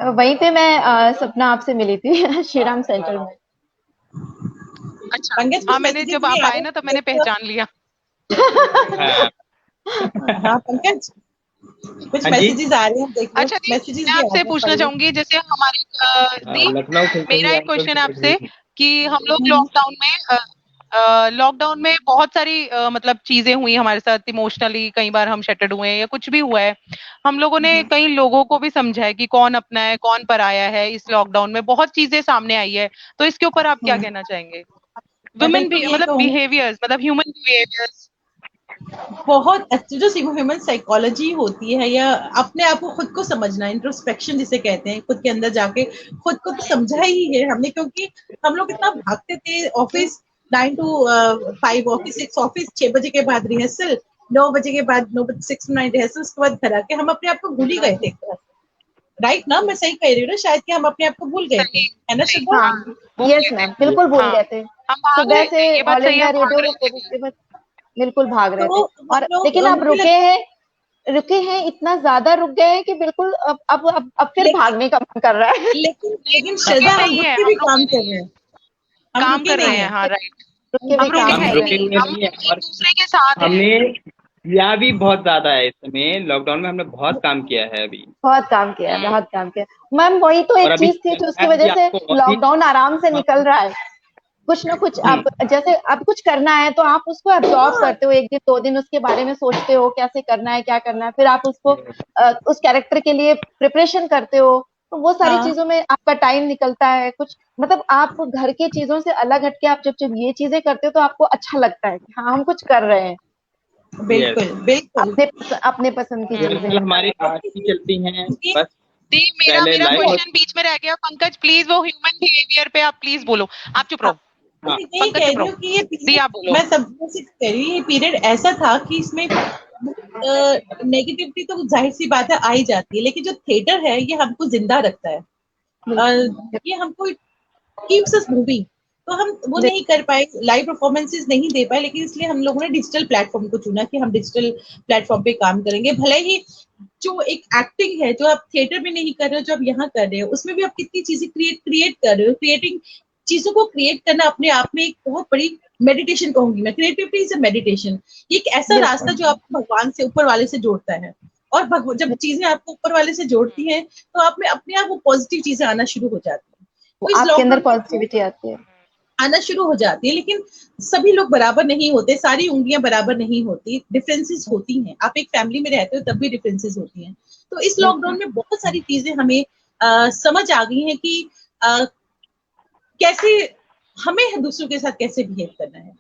वहीं पे मैं सपना आपसे मिली थी श्री राम सेंटर में। अच्छा, हाँ मैंने जब आप आए ना तब मैंने पहचान लिया। हाँ पंकज कुछ मैसेजेस आ रहे हैं, देखो। अच्छा दी, मैं आपसे पूछना चाहूंगी, जैसे हमारे मेरा एक क्वेश्चन है आपसे कि हम लोग लॉकडाउन में बहुत सारी मतलब चीजें हुई हमारे साथ इमोशनली, कई बार हम शटर्ड हुए हैं या कुछ भी हुआ है। हम लोगों ने कई लोगों को भी समझा है कि कौन अपना है कौन पराया है। इस लॉकडाउन में बहुत चीजें सामने आई है, तो इसके ऊपर आप क्या कहना चाहेंगे? वुमेन भी मतलब बिहेवियर्स, मतलब ह्यूमन बिहेवियर्स, बहुत अच्छी जो ह्यूमन साइकोलॉजी होती है या अपने आप को खुद को समझना, इंट्रोस्पेक्शन जिसे कहते हैं, खुद के अंदर जाके खुद को तो समझा ही है हमने। क्योंकि हम लोग इतना भागते थे, ऑफिस 9 to 5 ऑफिस, 6 ऑफिस, 6 बजे के बाद रिहर्सल, 9 बजे के बाद 6 to 9 रिहर्सल, उसके बाद घर आके हम अपने आप को भूल ही गए थे। राइट ना, मैं सही कह रही हूँ ना? शायद कि हम अपने आप को भूल गए थे, है ना श्रद्धा? यस मैम, बिल्कुल भूल गए थे। सुबह से ऑल इंडिया रेडियो बिल्कुल भाग रहे थे। और लेकिन अब रुके हैं इतना ज्यादा रुक गए हैं कि बिल्कुल अब फिर भागने का मन कर रहा है। लेकिन श्रद्धा हम रुक के भी काम कर रहे हैं, काम कर रहे हैं। हाँ राइट, हम रुके हैं एक दूसरे के साथ। हमने या भी बहुत ज्यादा है इस समय लॉकडाउन में, हमने बहुत काम किया है अभी, बहुत काम किया मैम। वही तो एक चीज थी जो उसकी वजह से लॉकडाउन आराम से निकल रहा है। कुछ ना कुछ आप जैसे अब कुछ करना है तो आप उसको एब्जॉर्ब करते हो, 1 दिन 2 दिन उसके बारे में सोचते हो कैसे करना है क्या करना है, फिर आप उसको उस कैरेक्टर के लिए प्रिपरेशन करते हो। तो वो सारी चीजों में आपका टाइम निकलता है। कुछ मतलब आप घर की चीजों से अलग हटके आप जब ये चीजें करते हो तो आपको अच्छा लगता है कि हाँ हम कुछ कर रहे हैं। बिल्कुल अपने पसंद की चीजें हमारी की चलती हैं। बस मेरा क्वेश्चन बीच में रह गया। पंकज प्लीज वो ह्यूमन बिहेवियर पे आप प्लीज बोलो। आप चुप रहो। हाँ, मैं यही कह रही हूँ कि ये दी पीरियड, आप बोलो। मैं सबको से कह रही हूँ ये पीरियड ऐसा था कि इसमें नेगेटिविटी तो जाहिर सी बात है आ ही जाती है, लेकिन जो थिएटर है ये हमको जिंदा रखता है। ये हमको कीप्स अस मूविंग। तो हम वो नहीं कर पाए, लाइव परफॉर्मेंसेस नहीं दे पाए, लेकिन इसलिए हम लोगों ने डिजिटल प्लेटफॉर्म को चुना कि हम डिजिटल प्लेटफॉर्म पे काम करेंगे। भले ही जो एक एक्टिंग है जो आप थिएटर में नहीं कर रहे हो, जो आप यहाँ कर रहे हो, उसमें भी आप कितनी चीजें क्रिएट कर रहे हो। क्रिएटिंग चीजों को क्रिएट करना अपने आप में एक बहुत बड़ी मेडिटेशन कहूंगी मैं। Creativity is a meditation. ये एक ऐसा रास्ता जो आपको भगवान से, ऊपर वाले से जोड़ता है। और जब चीजें आपको ऊपर वाले से जोड़ती हैं तो आप में अपने आप वो पॉजिटिव चीजें आना शुरू हो जाती हैं। तो इस आपके अंदर लॉकडाउन में पॉजिटिविटी आती है, आना शुरू हो जाती है। लेकिन सभी लोग बराबर नहीं होते, सारी उंगलियां बराबर नहीं होती, डिफरेंसेस होती हैं। आप एक फैमिली में रहते हो तब भी डिफरेंसेस होती हैं। तो इस लॉकडाउन में बहुत सारी चीजें हमें समझ आ गई हैं कि कैसे हमें दूसरों के साथ कैसे बिहेव करना है।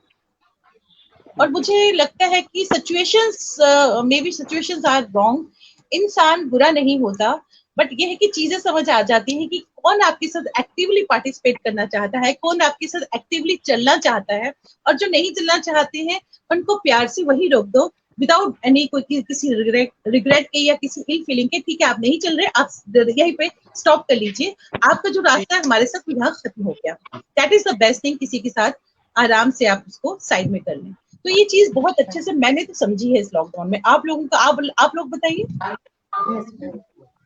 और मुझे लगता है कि situations, may be situations are wrong. इंसान बुरा नहीं होता, बट ये है कि चीजें समझ आ जाती हैं कि कौन आपके साथ एक्टिवली पार्टिसिपेट करना चाहता है, कौन आपके साथ एक्टिवली चलना चाहता है, और जो नहीं चलना चाहते हैं उनको प्यार से वही रोक दो, विदाउट एनी कोई किसी रिग्रेट के या किसी इल फीलिंग के। ठीक है, आप नहीं चल रहे, आप यहीं पे स्टॉप कर लीजिए। आपका जो रास्ता है हमारे साथ यहाँ खत्म हो गया। That is the best thing. किसी के साथ आराम से आप उसको साइड में कर लें। तो ये चीज बहुत अच्छे से मैंने तो समझी है इस लॉकडाउन में। आप लोगों का आप लोग बताइए,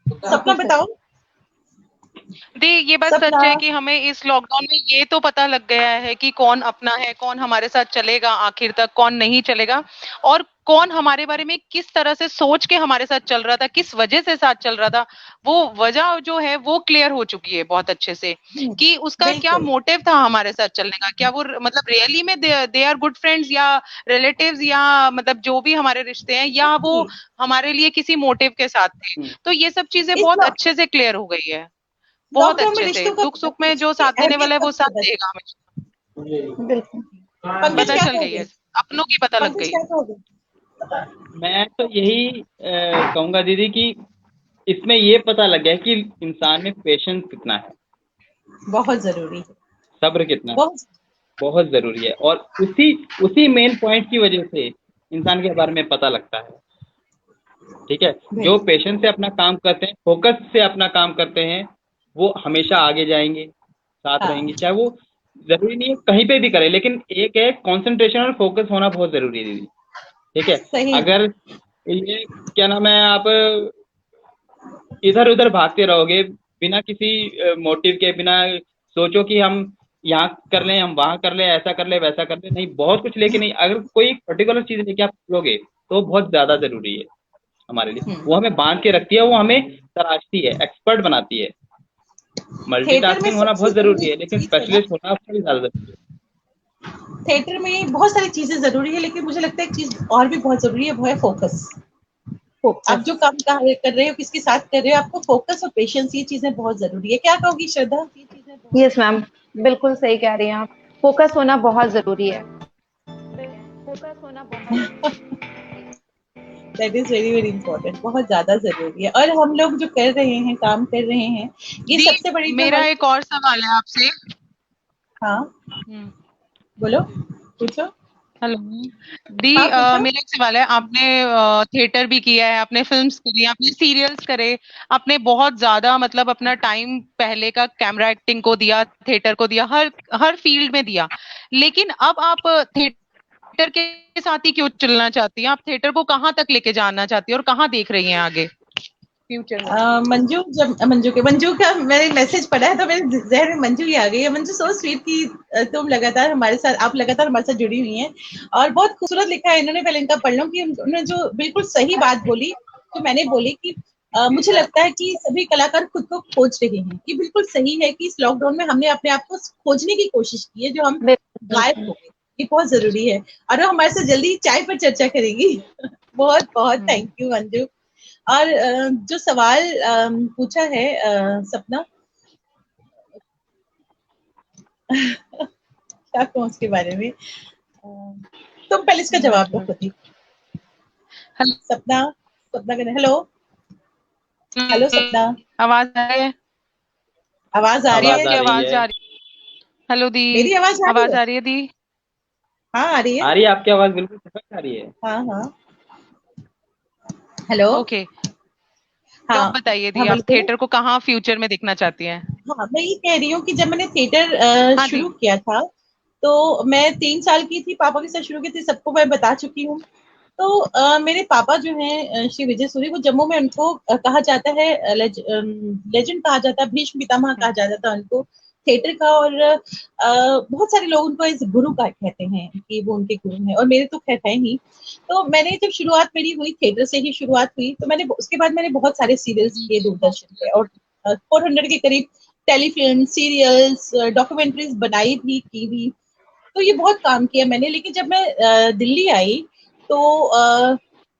सपना बताओ। दी ये बात सच सपना, है कि हमें इस लॉकडाउन में ये तो पता लग गया है कि कौन अपना है, कौन हमारे साथ चलेगा आखिर तक, कौन नहीं चलेगा, और कौन हमारे बारे में किस तरह से सोच के हमारे साथ चल रहा था, किस वजह से साथ चल रहा था। वो वजह जो है वो क्लियर हो चुकी है बहुत अच्छे से कि उसका क्या बिल्कुल मोटिव था हमारे साथ चलने का। क्या वो मतलब रियली में दे आर गुड फ्रेंड्स या रिलेटिव्स या मतलब जो भी हमारे रिश्ते हैं, या वो हमारे लिए किसी मोटिव के साथ थे। तो ये सब चीजें इस बहुत अच्छे से क्लियर हो गई है, बहुत लॉकडाउन में अच्छे से। रिश्तों का दुख सुख में जो साथ देने वाला है वो साथ अहमियत देगा हमेशा। बिल्कुल। पंकज पता क्या चल गई है, कहोगे? अपनों की पता लग पंकज गई। क्या कहोगे? मैं तो यही कहूंगा दीदी कि इसमें ये पता लग गया कि इंसान में पेशेंस कितना है, बहुत जरूरी है, सब्र कितना है, बहुत। बहुत जरूरी है। और उसी उसी मेन पॉइंट की वजह से इंसान के बारे में पता लगता है। ठीक है, जो बिल्कुल पेशेंस से अपना काम करते हैं, फोकस से अपना काम करते हैं, वो हमेशा आगे जाएंगे, साथ हाँ, रहेंगे। चाहे वो जरूरी नहीं है कहीं पे भी करें, लेकिन एक है कंसंट्रेशन और फोकस होना बहुत जरूरी है दीदी। ठीक है, सही है। अगर ये क्या नाम है, आप इधर उधर भागते रहोगे बिना किसी मोटिव के, बिना सोचो कि हम यहाँ कर लें, हम वहाँ कर लें, ऐसा कर लें, वैसा कर लें, नहीं, बहुत कुछ लेके नहीं, अगर कोई पर्टिकुलर चीज लेके आप चलोगे तो बहुत ज्यादा जरूरी है हमारे लिए। वो हमें बांध के रखती है, वो हमें तराशती है, एक्सपर्ट बनाती है। थिएटर में मल्टीटास्किंग होना सबसे बहुत जरूरी है, जरूरी लेकिन चीज है ना, स्पेशलिस्ट होना उससे भी ज्यादा जरूरी है। थिएटर में बहुत सारी चीजें जरूरी है, लेकिन मुझे लगता है एक चीज और भी बहुत जरूरी है, वो है फोकस। आप जो काम कर रहे हो, किसके साथ कर रहे हो, आपको फोकस और पेशेंस, ये चीजें बहुत जरूरी है। क्या कहोगी श्रद्धा? ये चीजें बहुत यस मैम, बिल्कुल सही कह रही हैं आप। फोकस होना बहुत जरूरी है, फोकस होना बहुत that is very very important, बहुत ज्यादा जरूरी है। और हम लोग जो कर रहे हैं, काम कर रहे हैं, ये दी सबसे बड़ी जो मेरा एक और सवाल है आपसे। हाँ बोलो, पूछो। हेलो दी, हाँ पूछो। मेरा एक सवाल है। आपने थिएटर भी किया है, आपने फिल्म्स करी, आपने सीरियल्स करे, आपने बहुत ज्यादा मतलब अपना टाइम पहले का कैमरा एक्टिंग को दिया, थिएटर को दिया, हर हर फील्ड में दिया। लेकिन अब आप थिएटर के साथ ही क्यों चलना चाहती हैं? आप थिएटर को कहाँ तक लेके जाना चाहती हैं और कहाँ देख रही हैं आगे फ्यूचर में? मंजू का मैंने मैसेज पढ़ा है तो मेरे जहन में मंजू ही आ गई है। मंजू सो स्वीट की तुम लगातार हमारे साथ, आप लगातार हमारे साथ जुड़ी हुई हैं, और बहुत खूबसूरत लिखा है इन्होंने। पहले इनका पढ़ लो कि उन्होंने जो बिल्कुल सही बात बोली, तो मैंने बोली कि मुझे लगता है कि सभी कलाकार खुद को खोज रहे हैं। कि बिल्कुल सही है कि इस लॉकडाउन में हमने अपने आप को खोजने की कोशिश की है, जो हम गायब हो गए। ये बहुत जरूरी है, और वो हमारे साथ जल्दी चाय पर चर्चा करेगी। बहुत बहुत थैंक यू मंजू। और जो सवाल पूछा है सपना, क्या कहूँ उसके बारे में, तुम पहले इसका जवाब दो खुद ही। सपना, सपना कहने हेलो, हेलो सपना, आवाज आ रही है? आवाज आ रही जी है? आपकी आवाज जा रही हेलो दी, मेरी आवाज आ रही आवाज है? आ रही है दी? हाँ आ रही आ है। रही है आपकी आवाज, बिल्कुल परफेक्ट आ रही है। हाँ हाँ। हेलो। ओके, तो हाँ आप बताइए दी, हाँ आप बोलिए। थिएटर को कहाँ फ्यूचर में देखना चाहती हैं? हाँ मैं ये कह रही हूँ कि जब मैंने थिएटर हाँ दी। शुरू किया था, तो मैं 3 साल की थी, पापा के साथ शुरू की थी, सबको मैं बता चुकी हूँ। तो मेरे पापा जो हैं श्री विजय सूरी, वो जम्मू में उनको कहा जाता है लेजेंड कहा जाता है, भीष्म पितामह कहा जाता था उनको थिएटर का। और बहुत सारे लोग उनको इस गुरु का कहते हैं कि वो उनके गुरु हैं, और मेरे तो खैर है ही। तो मैंने जब शुरुआत मेरी हुई, थिएटर से ही शुरुआत हुई, तो मैंने उसके बाद मैंने बहुत सारे सीरियल्स किए दूरदर्शन पे, और 400 के करीब टेलीफिल्म, सीरियल्स, डॉक्यूमेंट्रीज बनाई भी, की भी। तो ये बहुत काम किया मैंने। लेकिन जब मैं दिल्ली आई, तो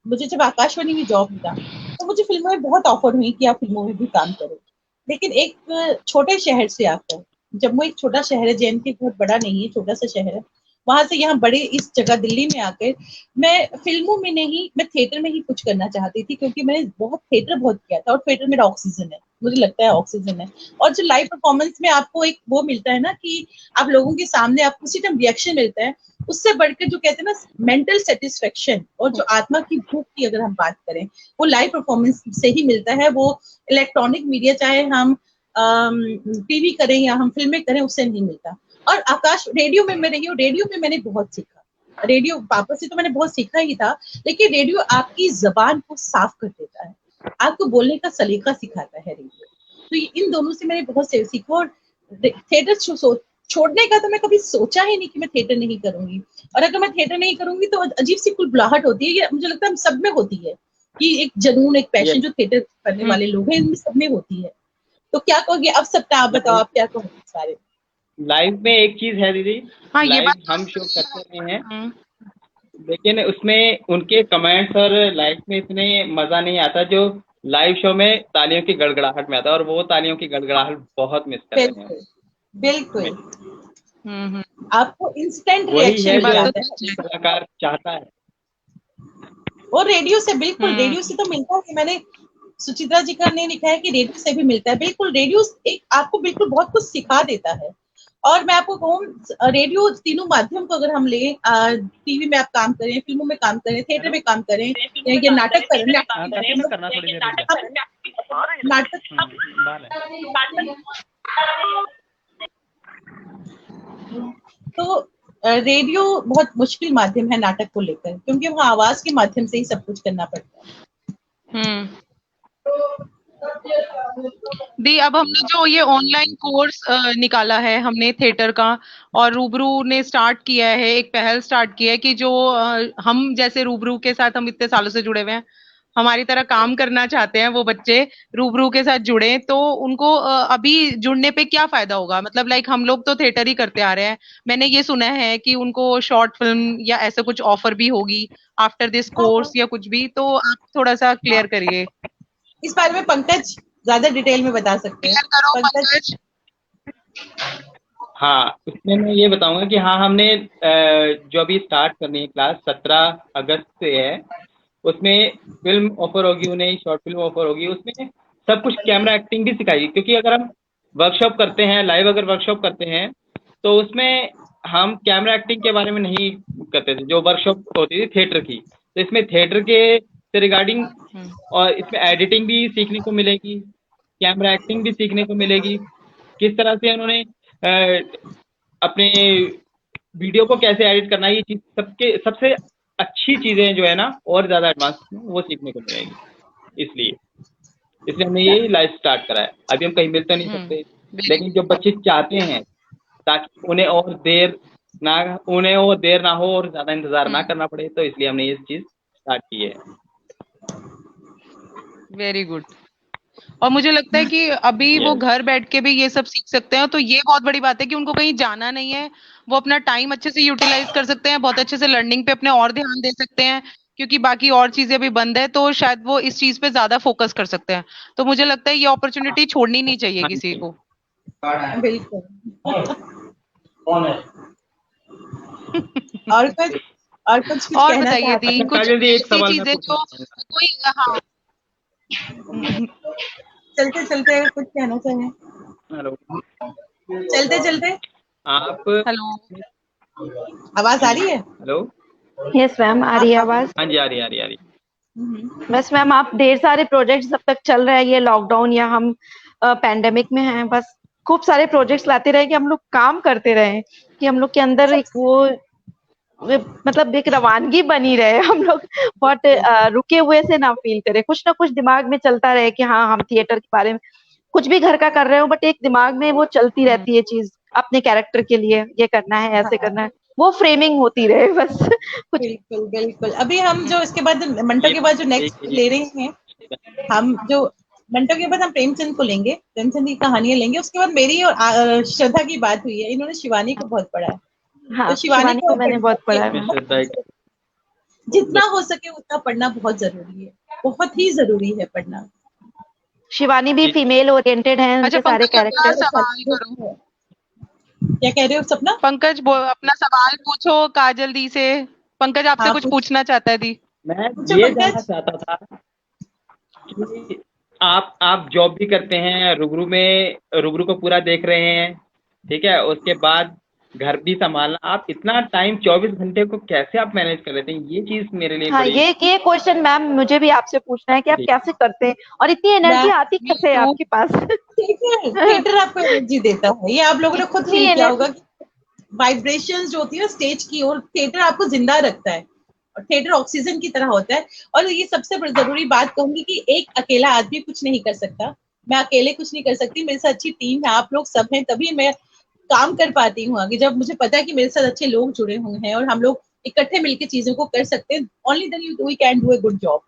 मुझे जब आकाशवाणी में जॉब मिला, तो मुझे फिल्मों में बहुत ऑफर हुई कि आप फिल्मों में भी काम करो। लेकिन एक छोटे शहर से आकर, जम्मू एक छोटा शहर है, जे बहुत बड़ा नहीं है, छोटा सा शहर है, वहां से यहाँ बड़े इस जगह दिल्ली में आकर मैं फिल्मों में नहीं, मैं थिएटर में ही कुछ करना चाहती थी, क्योंकि मैंने बहुत थिएटर बहुत किया था, और थिएटर मेरा ऑक्सीजन है, मुझे लगता है ऑक्सीजन है। और जो लाइव परफॉर्मेंस में आपको एक वो मिलता है ना, कि आप लोगों के सामने आपको उसी टाइम रिएक्शन मिलता है, उससे बढ़कर जो कहते हैं ना मेंटल सेटिस्फेक्शन और जो आत्मा की भूख की अगर हम बात करें, वो लाइव परफॉर्मेंस से ही मिलता है। वो इलेक्ट्रॉनिक मीडिया, चाहे हम टीवी करें या हम फिल्में करें, उससे नहीं मिलता। और आकाश रेडियो में मैं रही हूँ, रेडियो में मैंने बहुत सीखा। रेडियो पापा से तो मैंने बहुत सीखा ही था, लेकिन रेडियो आपकी जबान को साफ कर देता है, आपको बोलने का सलीका सिखाता है रेडियो। तो इन दोनों से मैंने बहुत से सीखा। और थिएटर छोड़ने का तो मैं कभी सोचा ही नहीं कि मैं थिएटर नहीं करूंगी। और अगर मैं थिएटर नहीं करूंगी तो अजीब सी कुलबुलाहट होती है, ये मुझे लगता है हम सब में होती है, कि एक जनून, एक ये पैशन जो थिएटर करने वाले लोग हैं, इनमें सब में होती है। तो क्या कहोगे अब सबका, आप बताओ, आप क्या कहोगे इस बारे में? लाइव में एक चीज है दीदी, हाँ, ये बात लाइव तो हम शो सही करते रहे हैं, है। लेकिन उसमें उनके कमेंट्स और लाइव में इतने मजा नहीं आता जो लाइव शो में तालियों की गड़गड़ाहट में आता है, और वो तालियों की गड़गड़ाहट बहुत मिस कर रहे हैं बिल्कुल बिल्कुल। हम्म। आपको इंस्टेंट वही रिएक्शन है ये मिल जो बात तो जाता सच है। है। कलाकार चाहता है। और रेडियो से, बिल्कुल हम्म। रेडियो से तो मिलता है। मैंने सुचित्रा जी का ने लिखा है कि रेडियो से भी मिलता है। बिल्कुल रेडियो एक आपको बिल्कुल बहुत कुछ सिखा देता है। और मैं आपको कहूँ, रेडियो तीनों माध्यम को अगर हम लें, टीवी में आप काम करें, फिल्मों में काम करें, थिएटर हेलो, में काम करें, या ये नाटक करें, हाँ काफी मैं करना थोड़ी देर रुक जा। नाटक। बाल है। तो रेडियो बहुत मुश्किल माध्यम है नाटक को लेकर, क्योंकि वहाँ आवाज के माध्यम से ही सब कुछ करना पड़ता है। हम्म। दी, अब हमने जो ये ऑनलाइन कोर्स निकाला है हमने थिएटर का, और रूबरू ने स्टार्ट किया है, एक पहल स्टार्ट की है कि जो हम जैसे रूबरू के साथ हम इतने सालों से जुड़े हुए हैं, हमारी तरह काम करना चाहते हैं वो बच्चे रूबरू के साथ जुड़े, तो उनको अभी जुड़ने पे क्या फायदा होगा? मतलब लाइक हम लोग तो थिएटर ही करते आ रहे हैं, मैंने ये सुना है कि उनको शॉर्ट फिल्म या ऐसे कुछ ऑफर भी होगी आफ्टर दिस कोर्स या कुछ भी, तो आप थोड़ा सा क्लियर करिए। इस बारे में पंकज ज्यादा डिटेल में बता सकते हैं। क्लियर करो पंकज। पंकज। हाँ, उसमें मैं ये बताऊंगा कि हाँ हमने जो अभी स्टार्ट करनी है क्लास 17 अगस्त से है, उसमें फिल्म ऑफर होगी उन्हें, शॉर्ट फिल्म ऑफर होगी, उसमें सब कुछ कैमरा एक्टिंग भी सिखाएगी। क्योंकि अगर हम वर्कशॉप करते हैं, लाइव अगर वर्कशॉप करते हैं, तो उसमें हम कैमरा एक्टिंग के बारे में नहीं करते थे जो वर्कशॉप होती थी थिएटर की। तो इसमें थिएटर के से रिगार्डिंग, और इसमें एडिटिंग भी सीखने को मिलेगी, कैमरा एक्टिंग भी सीखने को मिलेगी, किस तरह से उन्होंने अपने वीडियो को कैसे एडिट करना है, ये चीज सबके सबसे अच्छी चीजें जो है ना, और ज्यादा एडवांस वो सीखने को मिलेगी। इसलिए इसलिए हमने ये लाइव स्टार्ट करा है। अभी हम कहीं मिल तो नहीं सकते, लेकिन जो बच्चे चाहते हैं ताकि उन्हें और देर ना हो और ज्यादा इंतजार ना करना पड़े, तो इसलिए हमने ये चीज स्टार्ट की है। Very good. और मुझे लगता है कि अभी वो यस, घर बैठ के भी ये सब सीख सकते हैं, तो ये बहुत बड़ी बात है कि उनको कहीं जाना नहीं है, वो अपना टाइम अच्छे से यूटिलाइज कर सकते हैं, बहुत अच्छे से लर्निंग पे अपने और ध्यान दे सकते हैं, क्योंकि बाकी और चीजें भी बंद है, तो शायद वो इस चीज पे ज्यादा फोकस कर सकते हैं। तो मुझे लगता है ये अपॉर्चुनिटी छोड़नी नहीं चाहिए हाँ किसी जी। को। बिल्कुल। और कुछ, और कुछ और कहना बताइए चाहते दी, अच्छा हैं? कुछ काजल जी, एक ऐसी सवाल मैं चीजें पूछना जो चाहूंगा। कोई, हाँ। चलते चलते अगर कुछ कहना चाहें, हेलो, चलते चलते। आप हेलो, आवाज आ रही है? हेलो, यस मैम, आ रही है आवाज। हाँ जी, आ रही है, आ रही है, आ रही है। बस मैम, आप ढेर सारे प्रोजेक्ट्स जब तक चल रहा है ये लॉकडाउन या हम पैंडेमिक में हैं, बस खूब सारे प्रोजेक्ट्स लाते रहे कि हम लोग काम करते रहे, कि हम लोग के अंदर एक मतलब एक रवानगी बनी रहे, हम लोग बहुत रुके हुए से ना फील करें, कुछ ना कुछ दिमाग में चलता रहे कि हाँ हम थिएटर के बारे में कुछ भी घर का कर रहे हो, बट एक दिमाग में वो चलती रहती है चीज, अपने कैरेक्टर के लिए ये करना है, ऐसे करना है, वो फ्रेमिंग होती रहे बस। कुछ बिल्कुल बिल्कुल। अभी हम जो इसके बाद मंटो ये के बाद जो एक नेक्स्ट ले रहे हैं, हम जो मंटो के बाद हम प्रेमचंद को लेंगे, प्रेमचंद की कहानियां लेंगे। उसके बाद मेरी और श्रद्धा की बात हुई है, इन्होंने शिवानी को बहुत पढ़ा है, हाँ, तो शिवानी शिवानी को को मैंने बहुत पढ़ा है मैं मैम। श्रद्धा जितना हो सके उतना पढ़ना बहुत जरूरी है, बहुत ही जरूरी है पढ़ना। शिवानी भी फीमेल ओरिएंटेड है, अच्छा उनके सारे पंकज अपना कैरेक्टर्स। सवाल करो। क्या कह रहे हो सपना? पंकज अपना सवाल पूछो काजल दी से। पंकज आपसे हाँ कुछ पूछना चाहता है दी। मैं पूछो ये जानना पंकज। चाहता था कि आप जॉब भी करते हैं, रूबरू को पूरा देख रहे हैं, ठीक है, उसके बाद घर भी संभालना, आप इतना टाइम 24 घंटे को कैसे आप मैनेज कर लेते हैं? ये चीज मेरे लिए हाँ, बड़ी ये क्वेश्चन मैम मुझे भी आपसे पूछना है कि आप जी कैसे करते हैं और इतनी मैं एनर्जी आती कैसे है आपके पास। थिएटर थिएटर आपको एनर्जी देता है, ये आप लोगों ने खुद इतनी फील किया होगा एनर्जी। कि वाइब्रेशंस जो होती है स्टेज की, और थिएटर आपको जिंदा रखता है, और थिएटर ऑक्सीजन की तरह होता है। और ये सबसे जरूरी बात कहूंगी कि एक अकेला आदमी कुछ नहीं कर सकता, मैं अकेले कुछ नहीं कर सकती, मेरे साथ अच्छी टीम है, आप लोग सब हैं, तभी मैं काम कर पाती हूँ आगे। जब मुझे पता है कि मेरे साथ अच्छे लोग जुड़े हुए हैं और हम लोग इकट्ठे मिलकर चीजों को कर सकते हैं, only then we can do a good job.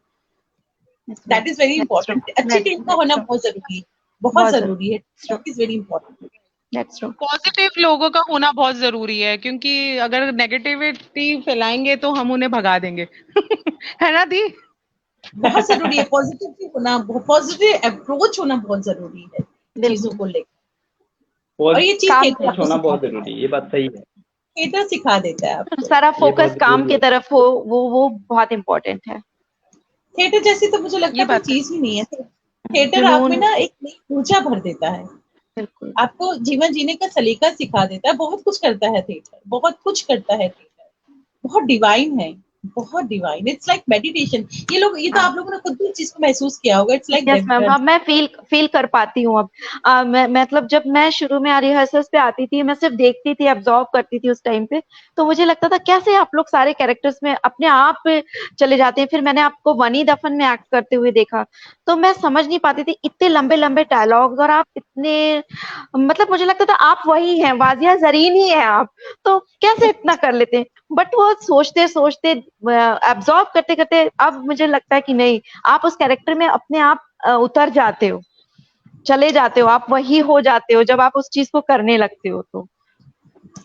That is very That's true. Important. अच्छी टीम का होना बहुत जरूरी है, बहुत बहुत जरूरी है। true. That is very important. That's true. Positive लोगों का होना बहुत जरूरी है, क्योंकि अगर नेगेटिविटी फैलाएंगे तो हम उन्हें भगा देंगे। है ना दी? बहुत जरूरी है पॉजिटिव होना, पॉजिटिव अप्रोच होना बहुत जरूरी है चीजों को लेकर। और ये चीज काम थिएटर आपको होना सिखा बहुत देता जरूरी है, है, ये बात सही है। थिएटर सिखा देता है आपको। सारा ये बहुत फोकस काम जरूरी की है। तरफ हो, वो बहुत इम्पोर्टेंट है। थिएटर जैसी तो मुझे लगता ये है कोई बात है। चीज ही नहीं है। थिएटर आप में जुनून। ना एक नई ऊर्जा भर देता है, बिल्कुल। आपको जीवन जीने का सलीका सिखा देता है, बहुत कुछ करता है थिएटर, बहुत कुछ करता है थिएटर, बहुत डिवाइन है, बहुत डिवाइन। It's like meditation. ये तो आप लोगों ने खुद भी इस चीज को महसूस किया होगा। इट्स लाइक यस मैम, हाँ मैं फील कर पाती हूँ अब। मैं मतलब जब मैं शुरू में रिहर्सल्स पे आती थी, मैं सिर्फ देखती थी, ऑब्जर्व करती थी उस टाइम पे, तो मुझे लगता था कैसे आप लोग सारे कैरेक्टर्स में अपने आप चले जाते हैं। फिर मैंने आपको वनी दफन में एक्ट करते हुए देखा, तो मैं समझ नहीं पाती थी, इतने लंबे लंबे डायलॉग्स और आप इतने, मतलब मुझे लगता था आप वही हैं, वाजिया जरीन ही है आप, तो कैसे इतना कर लेते हैं। बट वो सोचते सोचते एब्जॉर्ब करते करते अब मुझे लगता है कि नहीं, आप उस कैरेक्टर में अपने आप उतर जाते हो, चले जाते हो, आप वही हो जाते हो जब आप उस चीज को करने लगते हो। तो